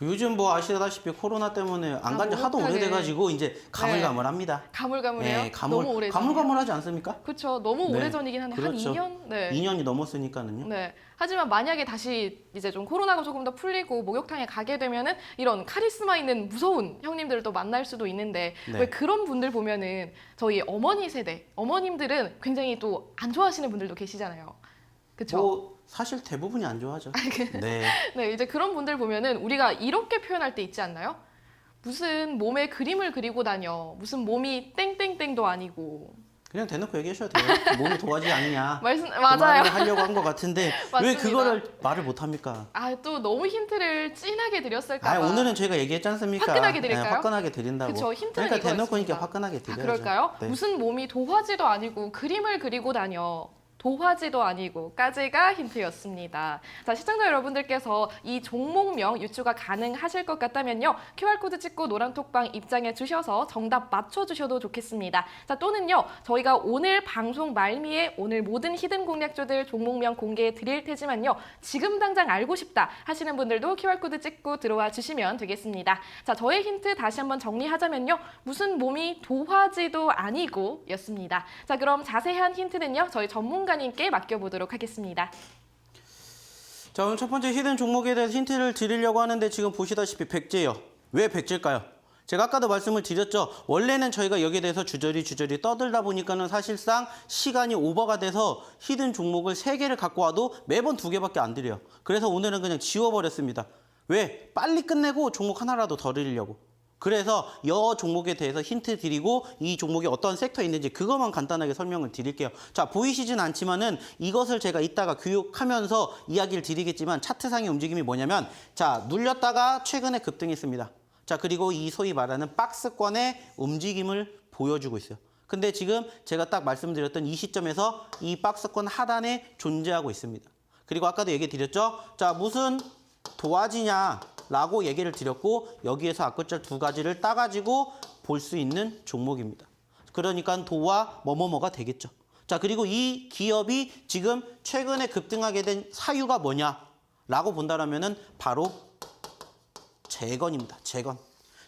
요즘 뭐 아시다시피 코로나 때문에 안 간 지 하도 목욕탕에. 오래돼가지고 이제 가물가물합니다. 가물가물해요? 네, 너무 오래 가물가물하지 않습니까? 그렇죠. 너무 네, 오래 전이긴 한데 그렇죠. 한 2년? 네. 2년이 넘었으니까는요. 네. 하지만 만약에 다시 이제 좀 코로나가 조금 더 풀리고 목욕탕에 가게 되면은 이런 카리스마 있는 무서운 형님들을 또 만날 수도 있는데 네. 왜 그런 분들 보면은 저희 어머니 세대, 어머님들은 굉장히 또 안 좋아하시는 분들도 계시잖아요. 그렇죠? 뭐 사실 대부분이 안 좋아하죠. 네. 네, 이제 그런 분들 보면은 우리가 이렇게 표현할 때 있지 않나요? 무슨 몸에 그림을 그리고 다녀. 무슨 몸이 땡땡땡도 아니고. 그냥 대놓고 얘기하셔도 돼요. 몸이 도와지 않느냐. 맞아요. 그 말을 하려고 한 것 같은데 왜 맞습니다. 그거를 말을 못 합니까? 아, 또 너무 힌트를 진하게 드렸을까 봐. 오늘은 저희가 얘기했지 않습니까? 화끈하게 드릴까요? 네, 화끈하게 드린다고. 그쵸, 힌트는 그러니까 대놓고 이거였습니다. 이렇게 화끈하게 드려야죠. 그럴까요? 네. 무슨 몸이 도화지도 아니고 그림을 그리고 다녀. 도화지도 아니고까지가 힌트였습니다. 자, 시청자 여러분들께서 이 종목명 유추가 가능하실 것 같다면요. QR코드 찍고 노란톡방 입장해 주셔서 정답 맞춰주셔도 좋겠습니다. 자, 또는요. 저희가 오늘 방송 말미에 오늘 모든 히든 공략주들 종목명 공개해 드릴 테지만요. 지금 당장 알고 싶다 하시는 분들도 QR코드 찍고 들어와 주시면 되겠습니다. 자, 저의 힌트 다시 한번 정리하자면요. 무슨 몸이 도화지도 아니고 였습니다. 자, 그럼 자세한 힌트는요. 저희 전문가님께 맡겨보도록 하겠습니다. 자, 오늘 첫 번째 히든 종목에 대해서 힌트를 드리려고 하는데 지금 보시다시피 백제요. 왜 백제일까요? 제가 아까도 말씀을 드렸죠. 원래는 저희가 여기에 대해서 주저리 떠들다 보니까는 사실상 시간이 오버가 돼서 히든 종목을 3개를 갖고 와도 매번 2개밖에 안 드려요. 그래서 오늘은 그냥 지워버렸습니다. 왜? 빨리 끝내고 종목 하나라도 더 드리려고. 그래서 이 종목에 대해서 힌트 드리고 이 종목이 어떤 섹터에 있는지 그것만 간단하게 설명을 드릴게요. 자, 보이시진 않지만은 이것을 제가 이따가 교육하면서 이야기를 드리겠지만 차트상의 움직임이 뭐냐면 자, 눌렸다가 최근에 급등했습니다. 자, 그리고 이 소위 말하는 박스권의 움직임을 보여주고 있어요. 근데 지금 제가 딱 말씀드렸던 이 시점에서 이 박스권 하단에 존재하고 있습니다. 그리고 아까도 얘기 드렸죠. 자, 무슨 도화지냐 라고 얘기를 드렸고 여기에서 앞글자 2가지를 따가지고 볼 수 있는 종목입니다. 그러니까 도와 뭐뭐뭐가 되겠죠. 자, 그리고 이 기업이 지금 최근에 급등하게 된 사유가 뭐냐라고 본다라면은 바로 재건입니다. 재건.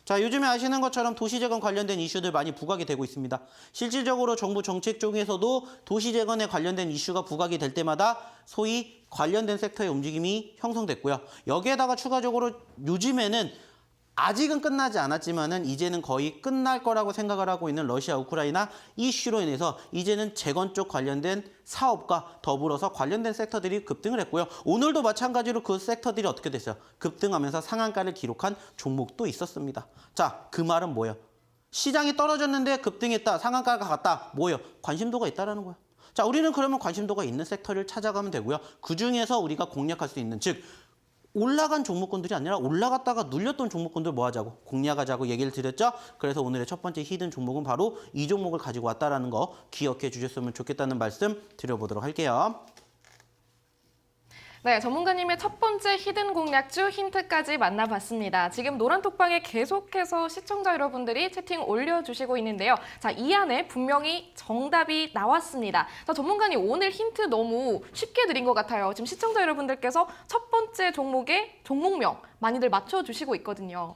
자, 요즘에 아시는 것처럼 도시재건 관련된 이슈들 많이 부각이 되고 있습니다. 실질적으로 정부 정책 쪽에서도 도시재건에 관련된 이슈가 부각이 될 때마다 소위 관련된 섹터의 움직임이 형성됐고요. 여기에다가 추가적으로 요즘에는 아직은 끝나지 않았지만은 이제는 거의 끝날 거라고 생각을 하고 있는 러시아 우크라이나 이슈로 인해서 이제는 재건 쪽 관련된 사업과 더불어서 관련된 섹터들이 급등을 했고요. 오늘도 마찬가지로 그 섹터들이 어떻게 됐어요? 급등하면서 상한가를 기록한 종목도 있었습니다. 자, 그 말은 뭐예요? 시장이 떨어졌는데 급등했다, 상한가가 갔다. 뭐예요? 관심도가 있다라는 거예요. 자, 우리는 그러면 관심도가 있는 섹터를 찾아가면 되고요. 그중에서 우리가 공략할 수 있는, 즉 올라간 종목군들이 아니라 올라갔다가 눌렸던 종목군들 뭐 하자고? 공략하자고 얘기를 드렸죠? 그래서 오늘의 첫 번째 히든 종목은 바로 이 종목을 가지고 왔다라는 거 기억해 주셨으면 좋겠다는 말씀 드려보도록 할게요. 네, 전문가님의 첫 번째 히든 공략주 힌트까지 만나봤습니다. 지금 노란톡방에 계속해서 시청자 여러분들이 채팅 올려주시고 있는데요. 자, 이 안에 분명히 정답이 나왔습니다. 자, 전문가님 오늘 힌트 너무 쉽게 드린 것 같아요. 지금 시청자 여러분들께서 첫 번째 종목의 종목명 많이들 맞춰주시고 있거든요.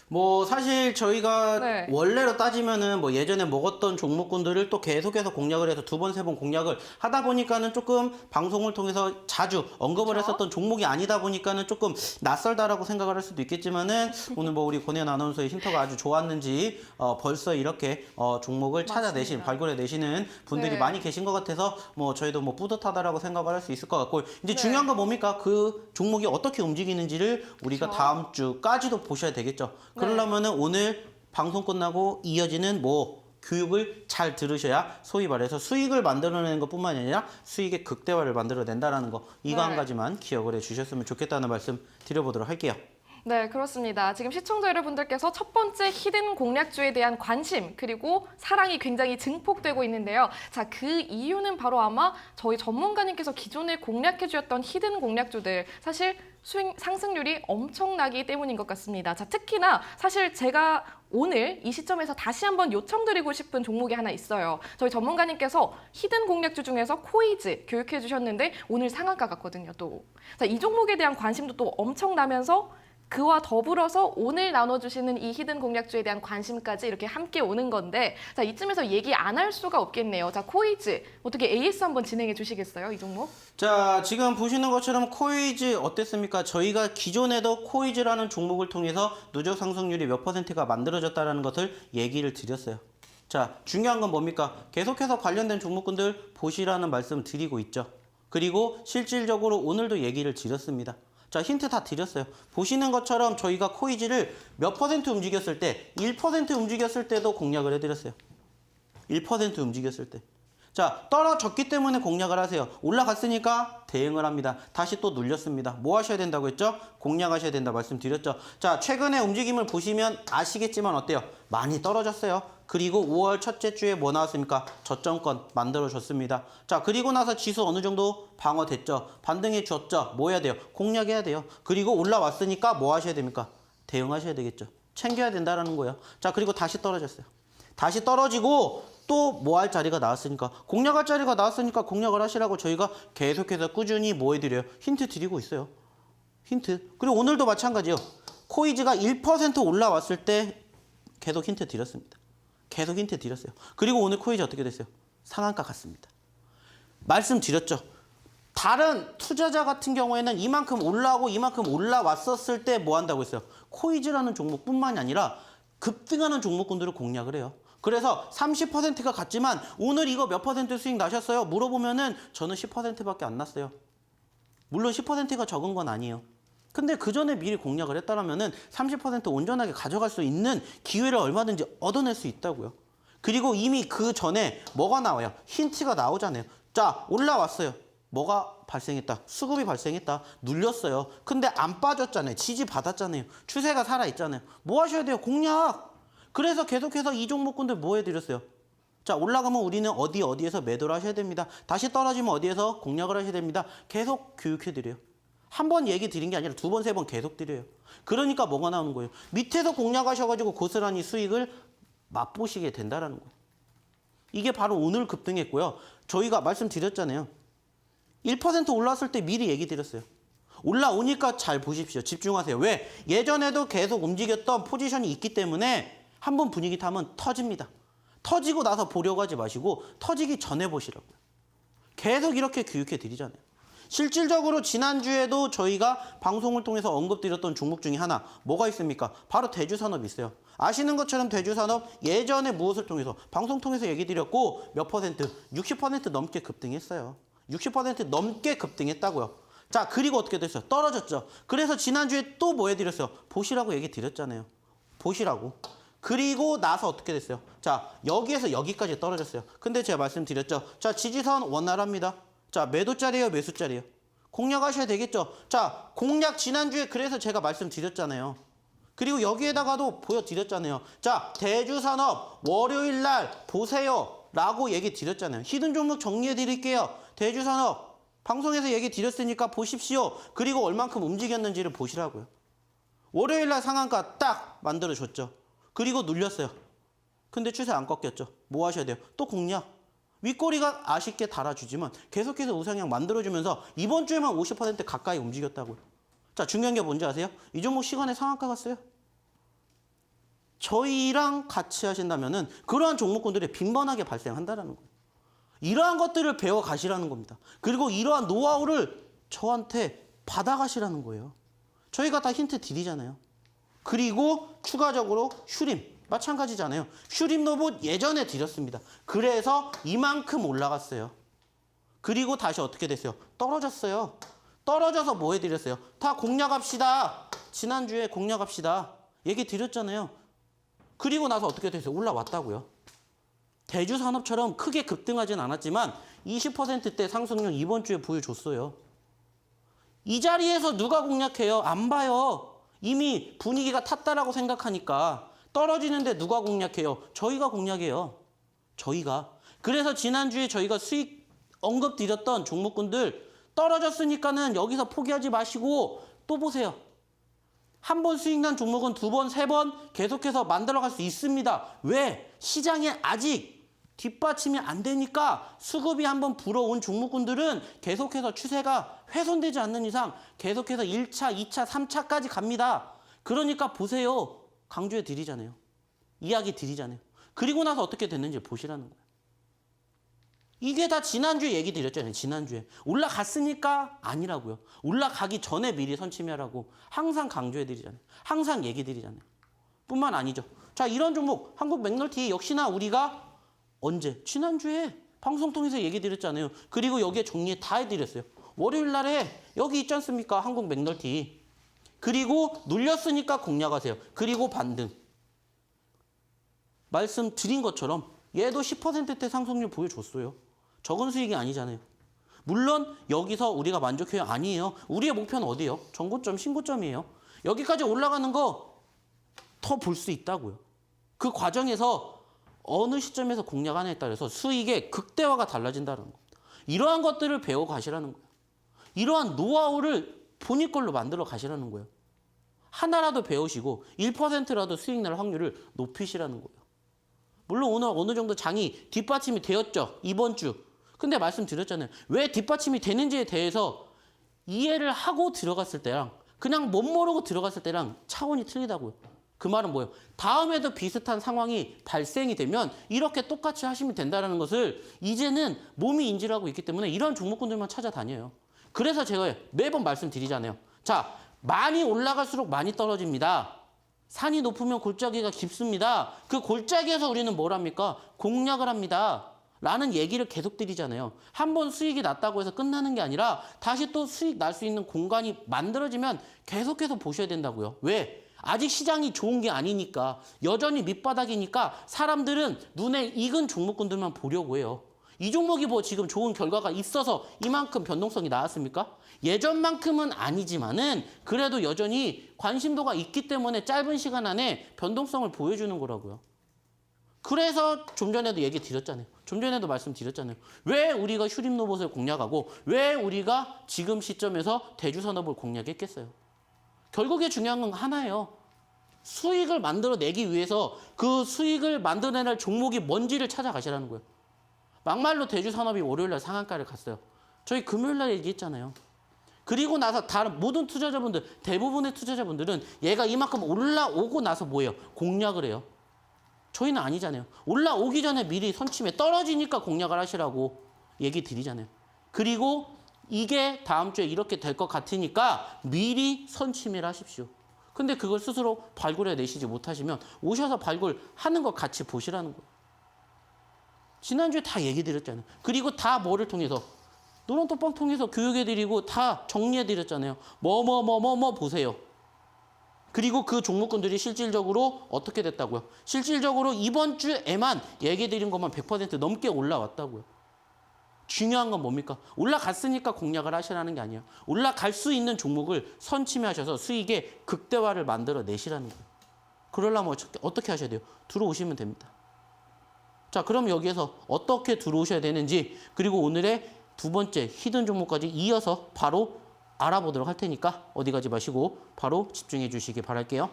뭐 사실 저희가 네. 원래로 따지면은 뭐 예전에 먹었던 종목군들을 또 계속해서 공략을 해서 2번, 3번 공략을 하다 보니까는 조금 방송을 통해서 자주 언급을 그렇죠? 했었던 종목이 아니다 보니까는 조금 낯설다라고 생각을 할 수도 있겠지만은 오늘 뭐 우리 권혜연 아나운서의 힌트가 아주 좋았는지 벌써 이렇게 종목을 찾아내신, 맞습니다. 발굴해내시는 분들이 네. 많이 계신 것 같아서 뭐 저희도 뭐 뿌듯하다라고 생각을 할 수 있을 것 같고 이제 네. 중요한 건 뭡니까? 그 종목이 어떻게 움직이는지를 우리가 그렇죠. 다음 주까지도 보셔야 되겠죠. 그러려면은 오늘 방송 끝나고 이어지는 뭐 교육을 잘 들으셔야 소위 말해서 수익을 만들어내는 것뿐만 아니라 수익의 극대화를 만들어낸다는 거 이거 네. 한 가지만 기억을 해주셨으면 좋겠다는 말씀 드려보도록 할게요. 네, 그렇습니다. 지금 시청자 여러분들께서 첫 번째 히든 공략주에 대한 관심 그리고 사랑이 굉장히 증폭되고 있는데요. 자, 그 이유는 바로 아마 저희 전문가님께서 기존에 공략해 주셨던 히든 공략주들 사실 수익 상승률이 엄청나기 때문인 것 같습니다. 자, 특히나 사실 제가 오늘 이 시점에서 다시 한번 요청드리고 싶은 종목이 하나 있어요. 저희 전문가님께서 히든 공략주 중에서 코이즈 교육해 주셨는데 오늘 상한가 같거든요, 또. 자, 이 종목에 대한 관심도 또 엄청나면서 그와 더불어서 오늘 나눠주시는 이 히든 공략주에 대한 관심까지 이렇게 함께 오는 건데 자 이쯤에서 얘기 안 할 수가 없겠네요. 자 코이즈 어떻게 AS 한번 진행해 주시겠어요? 이 종목? 자, 지금 보시는 것처럼 코이즈 어땠습니까? 저희가 기존에도 코이즈라는 종목을 통해서 누적 상승률이 몇 %가 만들어졌다는 것을 얘기를 드렸어요. 자, 중요한 건 뭡니까? 계속해서 관련된 종목군들 보시라는 말씀 드리고 있죠. 그리고 실질적으로 오늘도 얘기를 드렸습니다. 자, 힌트 다 드렸어요. 보시는 것처럼 저희가 코이즈를 몇 % 움직였을 때, 1% 움직였을 때도 공략을 해드렸어요. 1% 움직였을 때. 자, 떨어졌기 때문에 공략을 하세요. 올라갔으니까 대응을 합니다. 다시 또 눌렸습니다. 뭐 하셔야 된다고 했죠? 공략하셔야 된다 말씀드렸죠. 자, 최근의 움직임을 보시면 아시겠지만 어때요? 많이 떨어졌어요. 그리고 5월 첫째 주에 뭐 나왔습니까? 저점권 만들어줬습니다. 자, 그리고 나서 지수 어느 정도 방어됐죠. 반등해 줬죠. 뭐 해야 돼요? 공략해야 돼요. 그리고 올라왔으니까 뭐 하셔야 됩니까? 대응하셔야 되겠죠. 챙겨야 된다라는 거예요. 자, 그리고 다시 떨어졌어요. 다시 떨어지고 또 뭐 할 자리가 나왔으니까 공략할 자리가 나왔으니까 공략을 하시라고 저희가 계속해서 꾸준히 뭐 해드려요? 힌트 드리고 있어요. 힌트. 그리고 오늘도 마찬가지요. 코이즈가 1% 올라왔을 때 계속 힌트 드렸습니다. 계속 힌트 드렸어요. 그리고 오늘 코이즈 어떻게 됐어요? 상한가 같습니다. 말씀드렸죠. 다른 투자자 같은 경우에는 이만큼 올라오고 이만큼 올라왔었을 때 뭐 한다고 했어요? 코이즈라는 종목뿐만이 아니라 급등하는 종목군들을 공략을 해요. 그래서 30%가 갔지만 오늘 이거 몇 % 수익 나셨어요? 물어보면은 저는 10%밖에 안 났어요. 물론 10%가 적은 건 아니에요. 근데 그 전에 미리 공략을 했다라면은 30% 온전하게 가져갈 수 있는 기회를 얼마든지 얻어낼 수 있다고요. 그리고 이미 그 전에 뭐가 나와요? 힌트가 나오잖아요. 자, 올라왔어요. 뭐가 발생했다? 수급이 발생했다. 눌렸어요. 근데 안 빠졌잖아요. 지지 받았잖아요. 추세가 살아있잖아요. 뭐 하셔야 돼요? 공략! 그래서 계속해서 이 종목군들 뭐 해드렸어요? 자, 올라가면 우리는 어디에서 매도를 하셔야 됩니다. 다시 떨어지면 어디에서 공략을 하셔야 됩니다. 계속 교육해드려요. 한 번 얘기 드린 게 아니라 두 번, 세 번 계속 드려요. 그러니까 뭐가 나오는 거예요? 밑에서 공략하셔가지고 고스란히 수익을 맛보시게 된다는 거예요. 이게 바로 오늘 급등했고요. 저희가 말씀드렸잖아요. 1% 올랐을 때 미리 얘기 드렸어요. 올라오니까 잘 보십시오. 집중하세요. 왜? 예전에도 계속 움직였던 포지션이 있기 때문에 한번 분위기 타면 터집니다. 터지고 나서 보려고 하지 마시고 터지기 전에 보시라고요. 계속 이렇게 교육해 드리잖아요. 실질적으로 지난주에도 저희가 방송을 통해서 언급드렸던 종목 중에 하나 뭐가 있습니까? 바로 대주산업이 있어요. 아시는 것처럼 대주산업 예전에 무엇을 통해서 방송 통해서 얘기 드렸고 몇 %? 60% 넘게 급등했어요. 60% 넘게 급등했다고요. 자, 그리고 어떻게 됐어요? 떨어졌죠. 그래서 지난주에 또 뭐 해드렸어요? 보시라고 얘기 드렸잖아요. 보시라고. 그리고 나서 어떻게 됐어요? 자, 여기에서 여기까지 떨어졌어요. 근데 제가 말씀드렸죠. 자, 지지선 원활합니다. 자, 매도짜리예요, 매수짜리예요? 공략하셔야 되겠죠. 자, 공략 지난주에 그래서 제가 말씀드렸잖아요. 그리고 여기에다가도 보여드렸잖아요. 자, 대주산업 월요일 날 보세요 라고 얘기 드렸잖아요. 히든 종목 정리해 드릴게요. 대주산업 방송에서 얘기 드렸으니까 보십시오. 그리고 얼만큼 움직였는지를 보시라고요. 월요일 날 상한가 딱 만들어줬죠. 그리고 눌렸어요. 근데 추세 안 꺾였죠. 뭐 하셔야 돼요? 또 공략. 윗꼬리가 아쉽게 달아주지만 계속해서 우상향 만들어주면서 이번 주에만 50% 가까이 움직였다고요. 자, 중요한 게 뭔지 아세요? 이 종목 시간에 상한가 갔어요. 저희랑 같이 하신다면은 그러한 종목군들이 빈번하게 발생한다는 거예요. 이러한 것들을 배워 가시라는 겁니다. 그리고 이러한 노하우를 저한테 받아가시라는 거예요. 저희가 다 힌트 드리잖아요. 그리고 추가적으로 슈림 마찬가지잖아요. 슈림 로봇 예전에 드렸습니다. 그래서 이만큼 올라갔어요. 그리고 다시 어떻게 됐어요? 떨어졌어요. 떨어져서 뭐 해드렸어요? 다 공략합시다. 지난주에 공략합시다. 얘기 드렸잖아요. 그리고 나서 어떻게 됐어요? 올라왔다고요. 대주산업처럼 크게 급등하진 않았지만 20%대 상승률 이번 주에 보여줬어요. 이 자리에서 누가 공략해요? 안 봐요. 이미 분위기가 탔다라고 생각하니까. 떨어지는데 누가 공략해요? 저희가 공략해요. 저희가. 그래서 지난주에 저희가 수익 언급 드렸던 종목군들 떨어졌으니까는 여기서 포기하지 마시고 또 보세요. 한 번 수익 난 종목은 두 번, 세 번 계속해서 만들어갈 수 있습니다. 왜? 시장에 아직 뒷받침이 안 되니까 수급이 한번 불어온 종목군들은 계속해서 추세가 훼손되지 않는 이상 계속해서 1차, 2차, 3차까지 갑니다. 그러니까 보세요. 강조해 드리잖아요. 이야기 드리잖아요. 그리고 나서 어떻게 됐는지 보시라는 거예요. 이게 다 지난주에 얘기 드렸잖아요. 지난주에. 올라갔으니까 아니라고요. 올라가기 전에 미리 선침해라고 항상 강조해 드리잖아요. 항상 얘기 드리잖아요. 뿐만 아니죠. 자, 이런 종목 한국 맥널티 역시나 우리가 언제? 지난주에 방송 통해서 얘기 드렸잖아요. 그리고 여기에 정리 다 해드렸어요. 월요일 날에 여기 있지 않습니까? 한국 맥널티. 그리고 눌렸으니까 공략하세요. 그리고 반등. 말씀드린 것처럼 얘도 10%대 상승률 보여줬어요. 적은 수익이 아니잖아요. 물론 여기서 우리가 만족해요? 아니에요. 우리의 목표는 어디예요? 전고점, 신고점이에요. 여기까지 올라가는 거 더 볼 수 있다고요. 그 과정에서 어느 시점에서 공략하느냐에 따라서 수익의 극대화가 달라진다는 겁니다. 이러한 것들을 배워 가시라는 거예요. 이러한 노하우를 본인 걸로 만들어 가시라는 거예요. 하나라도 배우시고 1%라도 수익 날 확률을 높이시라는 거예요. 물론 오늘 어느 정도 장이 뒷받침이 되었죠. 이번 주. 근데 말씀드렸잖아요. 왜 뒷받침이 되는지에 대해서 이해를 하고 들어갔을 때랑 그냥 못 모르고 들어갔을 때랑 차원이 틀리다고요. 그 말은 뭐예요? 다음에도 비슷한 상황이 발생이 되면 이렇게 똑같이 하시면 된다는 것을 이제는 몸이 인지를 하고 있기 때문에 이런 종목군들만 찾아다녀요. 그래서 제가 매번 말씀드리잖아요. 자, 많이 올라갈수록 많이 떨어집니다. 산이 높으면 골짜기가 깊습니다. 그 골짜기에서 우리는 뭘 합니까? 공략을 합니다. 라는 얘기를 계속 드리잖아요. 한 번 수익이 났다고 해서 끝나는 게 아니라 다시 또 수익 날 수 있는 공간이 만들어지면 계속해서 보셔야 된다고요. 왜? 아직 시장이 좋은 게 아니니까. 여전히 밑바닥이니까 사람들은 눈에 익은 종목군들만 보려고 해요. 이 종목이 뭐 지금 좋은 결과가 있어서 이만큼 변동성이 나왔습니까? 예전만큼은 아니지만은 그래도 여전히 관심도가 있기 때문에 짧은 시간 안에 변동성을 보여주는 거라고요. 그래서 좀 전에도 얘기 드렸잖아요. 좀 전에도 말씀드렸잖아요. 왜 우리가 휴림로봇을 공략하고 왜 우리가 지금 시점에서 대주산업을 공략했겠어요? 결국에 중요한 건 하나예요. 수익을 만들어내기 위해서 그 수익을 만들어낼 종목이 뭔지를 찾아가시라는 거예요. 막말로 대주산업이 월요일날 상한가를 갔어요. 저희 금요일날 얘기했잖아요. 그리고 나서 다른 모든 투자자분들, 대부분의 투자자분들은 얘가 이만큼 올라오고 나서 뭐예요? 공략을 해요. 저희는 아니잖아요. 올라오기 전에 미리 선침해 떨어지니까 공략을 하시라고 얘기 드리잖아요. 그리고 이게 다음 주에 이렇게 될 것 같으니까 미리 선침을 하십시오. 근데 그걸 스스로 발굴해 내시지 못하시면 오셔서 발굴하는 것 같이 보시라는 거예요. 지난주에 다 얘기 드렸잖아요. 그리고 다 뭐를 통해서? 노란톡방 통해서 교육해드리고 다 정리해드렸잖아요. 뭐 보세요. 그리고 그 종목군들이 실질적으로 어떻게 됐다고요? 실질적으로 이번 주에만 얘기해드린 것만 100% 넘게 올라왔다고요. 중요한 건 뭡니까? 올라갔으니까 공략을 하시라는 게 아니에요. 올라갈 수 있는 종목을 선침하셔서 수익의 극대화를 만들어 내시라는 거예요. 그러려면 어떻게 하셔야 돼요? 들어오시면 됩니다. 자, 그럼 여기에서 어떻게 들어오셔야 되는지 그리고 오늘의 두 번째 히든 종목까지 이어서 바로 알아보도록 할 테니까 어디 가지 마시고 바로 집중해 주시기 바랄게요.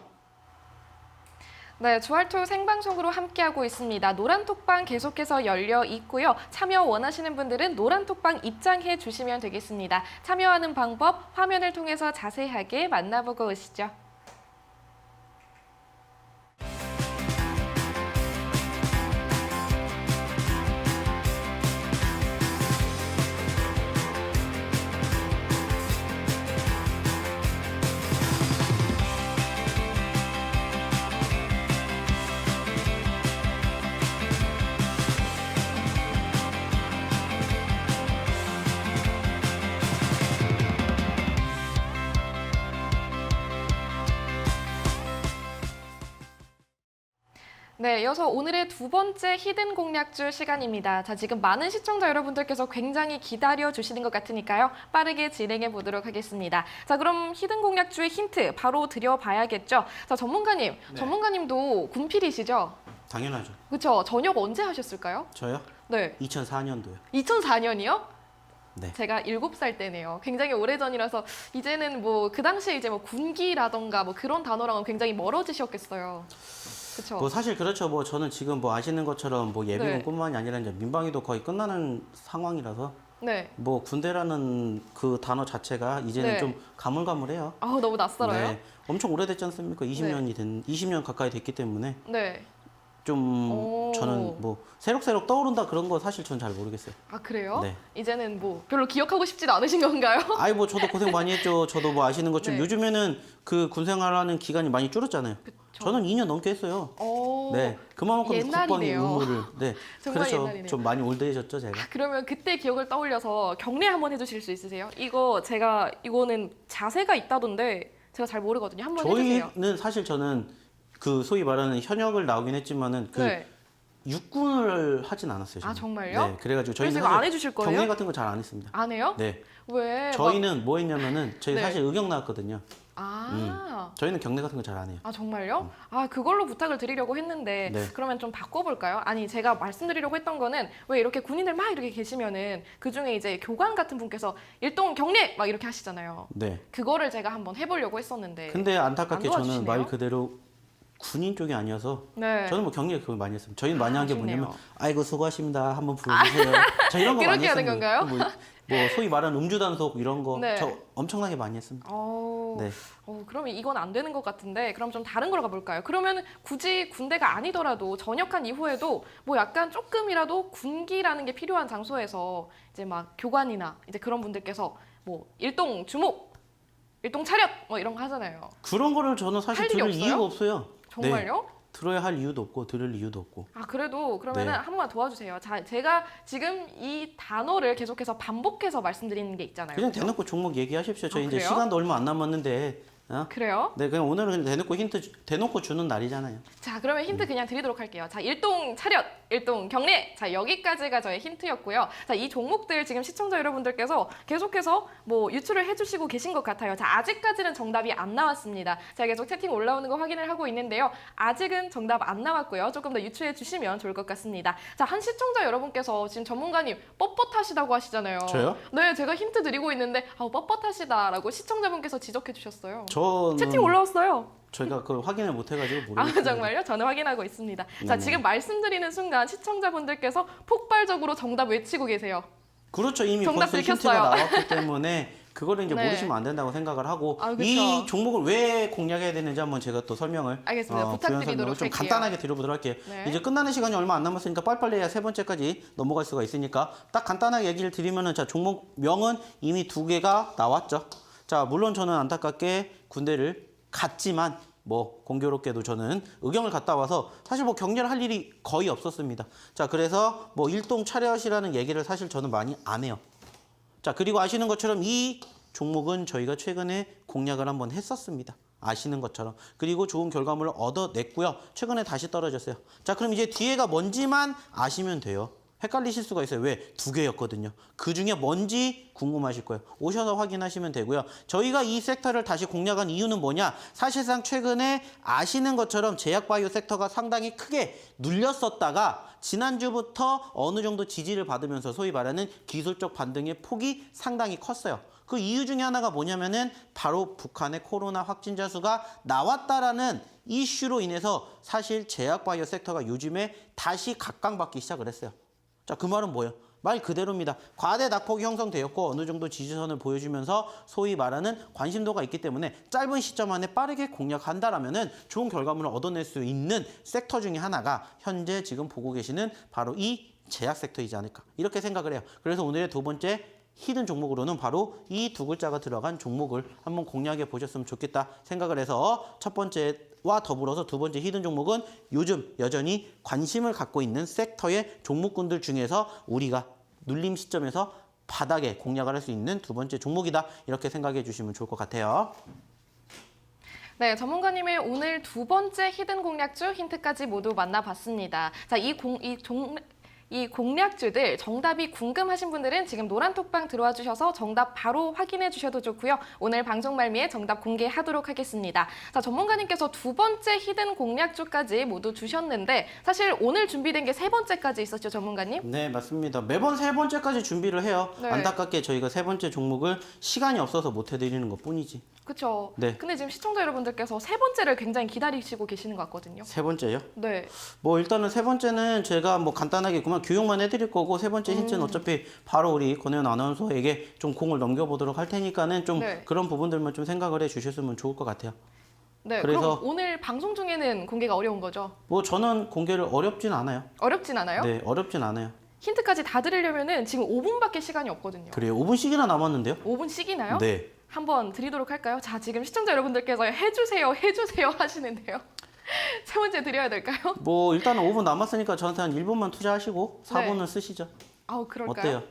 네, 주알투 생방송으로 함께하고 있습니다. 노란톡방 계속해서 열려 있고요. 참여 원하시는 분들은 노란톡방 입장해 주시면 되겠습니다. 참여하는 방법 화면을 통해서 자세하게 만나보고 오시죠. 네, 이어서 오늘의 두 번째 히든 공략줄 시간입니다. 자, 지금 많은 시청자 여러분들께서 굉장히 기다려 주시는 것 같으니까요. 빠르게 진행해 보도록 하겠습니다. 자, 그럼 히든 공략줄의 힌트 바로 드려봐야겠죠. 자, 전문가님, 전문가님도 군필이시죠? 당연하죠. 그렇죠. 전역 언제 하셨을까요? 저요? 네, 2004년도요. 2004년이요? 네. 제가 7살 때네요. 굉장히 오래전이라서 이제는 뭐 그 당시에 이제 뭐 군기라던가 뭐 그런 단어랑은 굉장히 멀어지셨겠어요. 그렇죠. 뭐 사실 그렇죠. 뭐 저는 지금 뭐 아시는 것처럼 뭐 예비군뿐만이 아니라 이제 민방위도 거의 끝나는 상황이라서 네. 뭐 군대라는 그 단어 자체가 이제는 네. 좀 가물가물해요. 아우, 너무 낯설어요. 네. 엄청 오래됐지 않습니까? 20년 가까이 됐기 때문에 네. 좀 오. 저는 뭐 새록새록 떠오른다 그런 거 사실 저는 잘 모르겠어요. 아, 그래요? 네. 이제는 뭐 별로 기억하고 싶지도 않으신 건가요? 아이 뭐 저도 고생 많이 했죠. 저도 뭐 아시는 것처럼 네. 요즘에는 그 군 생활하는 기간이 많이 줄었잖아요. 그쵸. 저는 2년 넘게 했어요. 오. 네. 그만큼 국방의 옛날이네요. 의무를 네. 정말 그렇죠. 옛날이네요. 좀 많이 올드해졌죠, 제가. 그러면 그때 기억을 떠올려서 경례 한번 해주실 수 있으세요? 이거는 자세가 있다던데 제가 잘 모르거든요. 한번 해주세요. 저희는 사실 저는 그 소위 말하는 현역을 나오긴 했지만은 그 네. 육군을 하진 않았어요. 저는. 아, 정말요? 네. 그래가지고 저희는 그래서 이거 안 해주실 거예요? 경례 같은 거 잘 안 했습니다. 안 해요? 네. 왜? 저희는 뭐 했냐면은 저희 네. 사실 의경 나왔거든요. 아. 저희는 경례 같은 거 잘 안 해요. 아, 정말요? 아, 그걸로 부탁을 드리려고 했는데 네. 그러면 좀 바꿔볼까요? 아니, 제가 말씀드리려고 했던 거는 왜 이렇게 군인들 막 이렇게 계시면은 그중에 이제 교관 같은 분께서 일동 경례 막 이렇게 하시잖아요. 네. 그거를 제가 한번 해보려고 했었는데. 근데 안타깝게 안 저는 도와주시네요? 말 그대로 군인 쪽이 아니어서 네. 저는 뭐 경례 그걸 많이 했습니다. 저희는 많이 한 게 아쉽네요. 뭐냐면 아이고 수고하십니다. 한번 불러주세요. 저 이런 거 많이 그렇게 하는 했습니다. 건가요? 뭐 소위 말하는 음주단속 이런 거 네. 저 엄청나게 많이 했습니다. 네. 그러면 이건 안 되는 것 같은데 그럼 좀 다른 걸로 가볼까요? 그러면 굳이 군대가 아니더라도 전역한 이후에도 뭐 약간 조금이라도 군기라는 게 필요한 장소에서 이제 막 교관이나 이제 그런 분들께서 뭐 일동 주목, 일동 차렷 뭐 이런 거 하잖아요. 그런 거를 저는 사실 할 일이 들을 없어요? 이유가 없어요. 정말요? 네. 들어야 할 이유도 없고 들을 이유도 없고. 아, 그래도 그러면은 네. 한 번만 도와주세요. 자, 제가 지금 이 단어를 계속해서 반복해서 말씀드리는 게 있잖아요. 그냥 대놓고 종목 얘기하십시오. 저희 아, 이제 그래요? 시간도 얼마 안 남았는데. 그래요? 네, 그냥 오늘은 대놓고 대놓고 주는 날이잖아요. 자, 그러면 힌트 그냥 드리도록 할게요. 자, 일동 차렷, 일동 경례. 자, 여기까지가 저의 힌트였고요. 자, 이 종목들 지금 시청자 여러분들께서 계속해서 뭐 유출을 해주시고 계신 것 같아요. 자, 아직까지는 정답이 안 나왔습니다. 제가 계속 채팅 올라오는 거 확인을 하고 있는데요. 아직은 정답 안 나왔고요. 조금 더 유추해 주시면 좋을 것 같습니다. 자, 한 시청자 여러분께서 지금 전문가님 뻣뻣하시다고 하시잖아요. 저요? 네, 제가 힌트 드리고 있는데 뻣뻣하시다라고 시청자분께서 지적해 주셨어요. 저는 채팅 올라왔어요. 저희가 그걸 확인을 못 해가지고 아, 모르겠어요. 정말요? 저는 확인하고 있습니다. 자, 네네. 지금 말씀드리는 순간 시청자분들께서 폭발적으로 정답 외치고 계세요. 그렇죠. 이미 정답 벌써 들켰어요. 힌트가 나왔기 때문에 그거를 이제 네. 모르시면 안 된다고 생각을 하고 아, 그쵸. 이 종목을 왜 공략해야 되는지 한번 제가 또 설명을 알겠습니다. 부연 부탁드리도록 설명을 좀 할게요. 간단하게 드려보도록 할게요. 네. 이제 끝나는 시간이 얼마 안 남았으니까 빨리빨리 해야 세 번째까지 넘어갈 수가 있으니까 딱 간단하게 얘기를 드리면은 자 종목명은 이미 두 개가 나왔죠. 자 물론 저는 안타깝게 군대를 갔지만 뭐 공교롭게도 저는 의경을 갔다 와서 사실 뭐 경례를 할 일이 거의 없었습니다. 자 그래서 뭐 일동 차렷이라는 얘기를 사실 저는 많이 안 해요. 자 그리고 아시는 것처럼 이 종목은 저희가 최근에 공략을 한번 했었습니다. 아시는 것처럼. 그리고 좋은 결과물을 얻어냈고요. 최근에 다시 떨어졌어요. 자 그럼 이제 뒤에가 뭔지만 아시면 돼요. 헷갈리실 수가 있어요. 왜? 두 개였거든요. 그 중에 뭔지 궁금하실 거예요. 오셔서 확인하시면 되고요. 저희가 이 섹터를 다시 공략한 이유는 뭐냐? 사실상 최근에 아시는 것처럼 제약바이오 섹터가 상당히 크게 눌렸었다가 지난주부터 어느 정도 지지를 받으면서 소위 말하는 기술적 반등의 폭이 상당히 컸어요. 그 이유 중에 하나가 뭐냐면은 바로 북한의 코로나 확진자 수가 나왔다라는 이슈로 인해서 사실 제약바이오 섹터가 요즘에 다시 각광받기 시작을 했어요. 자, 그 말은 뭐예요? 말 그대로입니다. 과대 낙폭이 형성되었고 어느 정도 지지선을 보여주면서 소위 말하는 관심도가 있기 때문에 짧은 시점 안에 빠르게 공략한다라면은 좋은 결과물을 얻어낼 수 있는 섹터 중에 하나가 현재 지금 보고 계시는 바로 이 제약 섹터이지 않을까 이렇게 생각을 해요. 그래서 오늘의 두 번째 히든 종목으로는 바로 이 두 글자가 들어간 종목을 한번 공략해 보셨으면 좋겠다 생각을 해서 첫 번째와 더불어서 두 번째 히든 종목은 요즘 여전히 관심을 갖고 있는 섹터의 종목군들 중에서 우리가 눌림 시점에서 바닥에 공략을 할 수 있는 두 번째 종목이다 이렇게 생각해 주시면 좋을 것 같아요. 네, 전문가님의 오늘 두 번째 히든 공략주 힌트까지 모두 만나봤습니다. 자, 이 공략주들 정답이 궁금하신 분들은 지금 노란 톡방 들어와 주셔서 정답 바로 확인해 주셔도 좋고요. 오늘 방송 말미에 정답 공개하도록 하겠습니다. 자, 전문가님께서 두 번째 히든 공략주까지 모두 주셨는데 사실 오늘 준비된 게 세 번째까지 있었죠, 전문가님? 네, 맞습니다. 매번 세 번째까지 준비를 해요. 네. 안타깝게 저희가 세 번째 종목을 시간이 없어서 못 해드리는 것뿐이지. 그렇죠. 네. 근데 지금 시청자 여러분들께서 세 번째를 굉장히 기다리시고 계시는 것 같거든요. 세 번째요? 네. 뭐 일단은 세 번째는 제가 뭐 간단하게 그만 교육만 해드릴 거고, 세 번째 힌트는 어차피 바로 우리 권혜연 아나운서에게 좀 공을 넘겨보도록 할 테니까는 좀 네. 그런 부분들만 좀 생각을 해주셨으면 좋을 것 같아요. 네. 그래서- 그럼 오늘 방송 중에는 공개가 어려운 거죠? 뭐 저는 공개를 어렵진 않아요. 어렵진 않아요? 네, 어렵진 않아요. 힌트까지 다 드리려면은 지금 5분밖에 시간이 없거든요. 그래요. 5분씩이나 남았는데요? 5분씩이나요? 네. 한번 드리도록 할까요? 자, 지금 시청자 여러분들께서 해주세요 하시는데요. 세 번째 드려야 될까요? 뭐 일단은 5분 남았으니까 저한테 한 1분만 투자하시고 4분을 쓰시죠. 아우, 그럴까요? 어때요?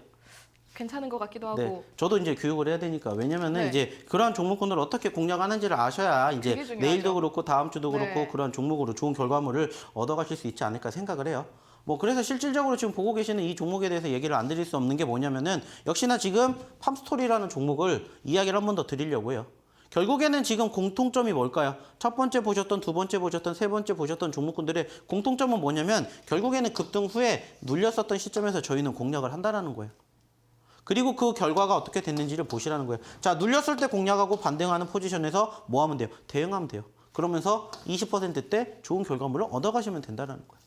괜찮은 것 같기도 네. 하고. 저도 이제 교육을 해야 되니까. 왜냐면은 네. 이제 그러한 종목군을 어떻게 공략하는지를 아셔야 이제 그게 중요하죠. 내일도 그렇고 다음 주도 네. 그렇고 그러한 종목으로 좋은 결과물을 얻어가실 수 있지 않을까 생각을 해요. 뭐 그래서 실질적으로 지금 보고 계시는 이 종목에 대해서 얘기를 안 드릴 수 없는 게 뭐냐면은 역시나 지금 팜스토리라는 종목을 이야기를 한 번 더 드리려고 해요. 결국에는 지금 공통점이 뭘까요? 첫 번째 보셨던, 두 번째 보셨던, 세 번째 보셨던 종목군들의 공통점은 뭐냐면 결국에는 급등 후에 눌렸었던 시점에서 저희는 공략을 한다라는 거예요. 그리고 그 결과가 어떻게 됐는지를 보시라는 거예요. 자, 눌렸을 때 공략하고 반등하는 포지션에서 뭐 하면 돼요? 대응하면 돼요. 그러면서 20%대 좋은 결과물을 얻어가시면 된다는 거예요.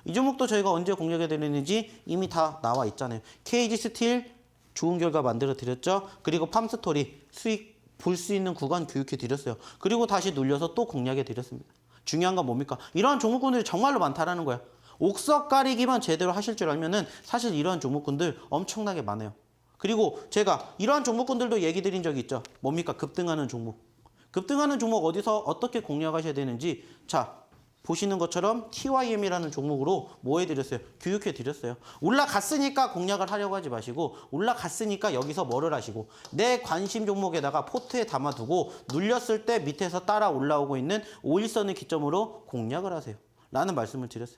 이 종목도 저희가 언제 공략해 드리는지 이미 다 나와 있잖아요. KG 스틸 좋은 결과 만들어 드렸죠. 그리고 팜스토리 수익 볼 수 있는 구간 교육해 드렸어요. 그리고 다시 눌려서 또 공략해 드렸습니다. 중요한 건 뭡니까? 이러한 종목군들이 정말로 많다라는 거야. 옥석 가리기만 제대로 하실 줄 알면은 사실 이러한 종목군들 엄청나게 많아요. 그리고 제가 이러한 종목군들도 얘기 드린 적이 있죠. 뭡니까? 급등하는 종목. 급등하는 종목 어디서 어떻게 공략하셔야 되는지 자 보시는 것처럼 TYM이라는 종목으로 뭐 해드렸어요? 교육해드렸어요. 올라갔으니까 공략을 하려고 하지 마시고 올라갔으니까 여기서 뭐를 하시고 내 관심 종목에다가 포트에 담아두고 눌렸을 때 밑에서 따라 올라오고 있는 5일선을 기점으로 공략을 하세요. 라는 말씀을 드렸어요.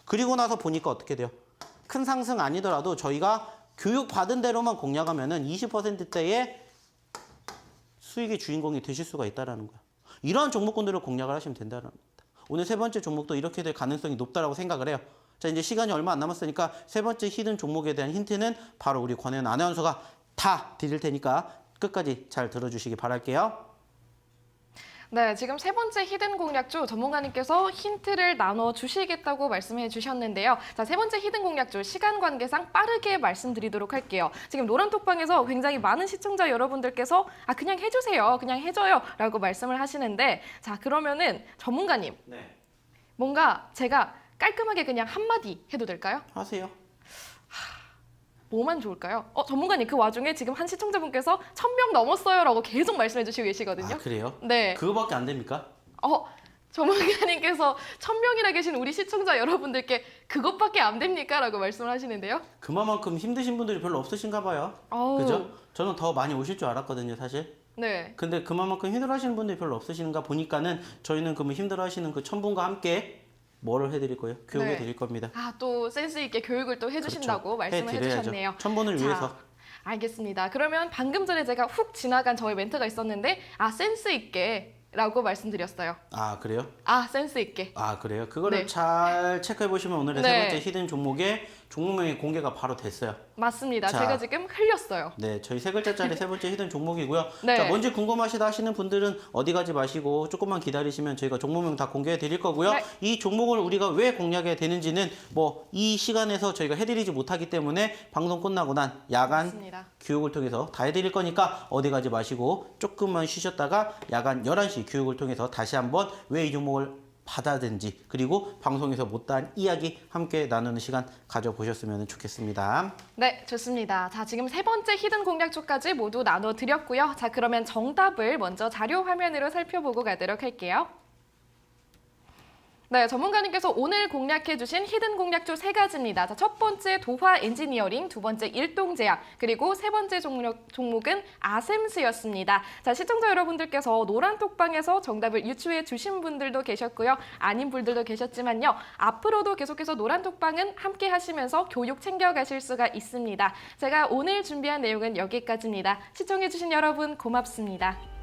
그리고 나서 보니까 어떻게 돼요? 큰 상승 아니더라도 저희가 교육받은 대로만 공략하면은 20%대의 수익의 주인공이 되실 수가 있다는 거야. 이러한 종목군들을 공략을 하시면 된다는 겁니다. 오늘 세 번째 종목도 이렇게 될 가능성이 높다라고 생각을 해요. 자, 이제 시간이 얼마 안 남았으니까 세 번째 히든 종목에 대한 힌트는 바로 우리 권혜연 아나운서가 다 드릴 테니까 끝까지 잘 들어주시기 바랄게요. 네, 지금 세 번째 히든 공략주 전문가님께서 힌트를 나눠 주시겠다고 말씀해 주셨는데요. 자, 세 번째 히든 공략주 시간 관계상 빠르게 말씀드리도록 할게요. 지금 노란톡방에서 굉장히 많은 시청자 여러분들께서 그냥 해주세요, 그냥 해줘요 라고 말씀을 하시는데 자, 그러면은 전문가님 네. 뭔가 제가 깔끔하게 그냥 한마디 해도 될까요? 하세요. 뭐만 좋을까요? 전문가님 그 와중에 지금 한 시청자분께서 1000명 넘었어요 라고 계속 말씀해 주시고 계시거든요. 아, 그래요? 네. 그거밖에 안 됩니까? 전문가님께서 1000명이나 계신 우리 시청자 여러분들께 그것밖에 안 됩니까? 라고 말씀을 하시는데요. 그만큼 힘드신 분들이 별로 없으신가 봐요. 어우. 그죠? 저는 더 많이 오실 줄 알았거든요, 사실. 네. 근데 그만큼 힘들어하시는 분들이 별로 없으신가 보니까는 저희는 그러면 힘들어하시는 그 1000분과 함께 뭐를 해드릴 거예요? 교육해 네. 드릴 겁니다. 또 센스 있게 교육을 또 해주신다고 그렇죠. 말씀을 해드려야죠. 해주셨네요. 1000분을 위해서. 알겠습니다. 그러면 방금 전에 제가 훅 지나간 저의 멘트가 있었는데 센스 있게 라고 말씀드렸어요. 아, 그래요? 센스 있게. 아, 그래요? 그거를 네. 잘 체크해 보시면 오늘의 네. 세 번째 히든 종목의 종목명이 공개가 바로 됐어요. 맞습니다. 자. 제가 지금 흘렸어요. 네, 저희 세 글자짜리 세 번째 히든 종목이고요. 네. 자, 뭔지 궁금하시다 하시는 분들은 어디 가지 마시고 조금만 기다리시면 저희가 종목명 다 공개해 드릴 거고요. 네. 이 종목을 우리가 왜 공략해야 되는지는 뭐 이 시간에서 저희가 해드리지 못하기 때문에 방송 끝나고 난 야간 맞습니다. 교육을 통해서 다 해드릴 거니까 어디 가지 마시고 조금만 쉬셨다가 야간 11시 교육을 통해서 다시 한번 왜 이 종목을 받아든지 그리고 방송에서 못다한 이야기 함께 나누는 시간 가져보셨으면 좋겠습니다. 네, 좋습니다. 자, 지금 세 번째 히든 공략주까지 모두 나눠드렸고요. 자, 그러면 정답을 먼저 자료 화면으로 살펴보고 가도록 할게요. 네, 전문가님께서 오늘 공략해주신 히든 공략조 3가지입니다. 자, 첫 번째 도화 엔지니어링, 두 번째 일동제약, 그리고 세 번째 종목은 아셈스였습니다. 자, 시청자 여러분들께서 노란톡방에서 정답을 유추해 주신 분들도 계셨고요. 아닌 분들도 계셨지만요. 앞으로도 계속해서 노란톡방은 함께 하시면서 교육 챙겨가실 수가 있습니다. 제가 오늘 준비한 내용은 여기까지입니다. 시청해주신 여러분 고맙습니다.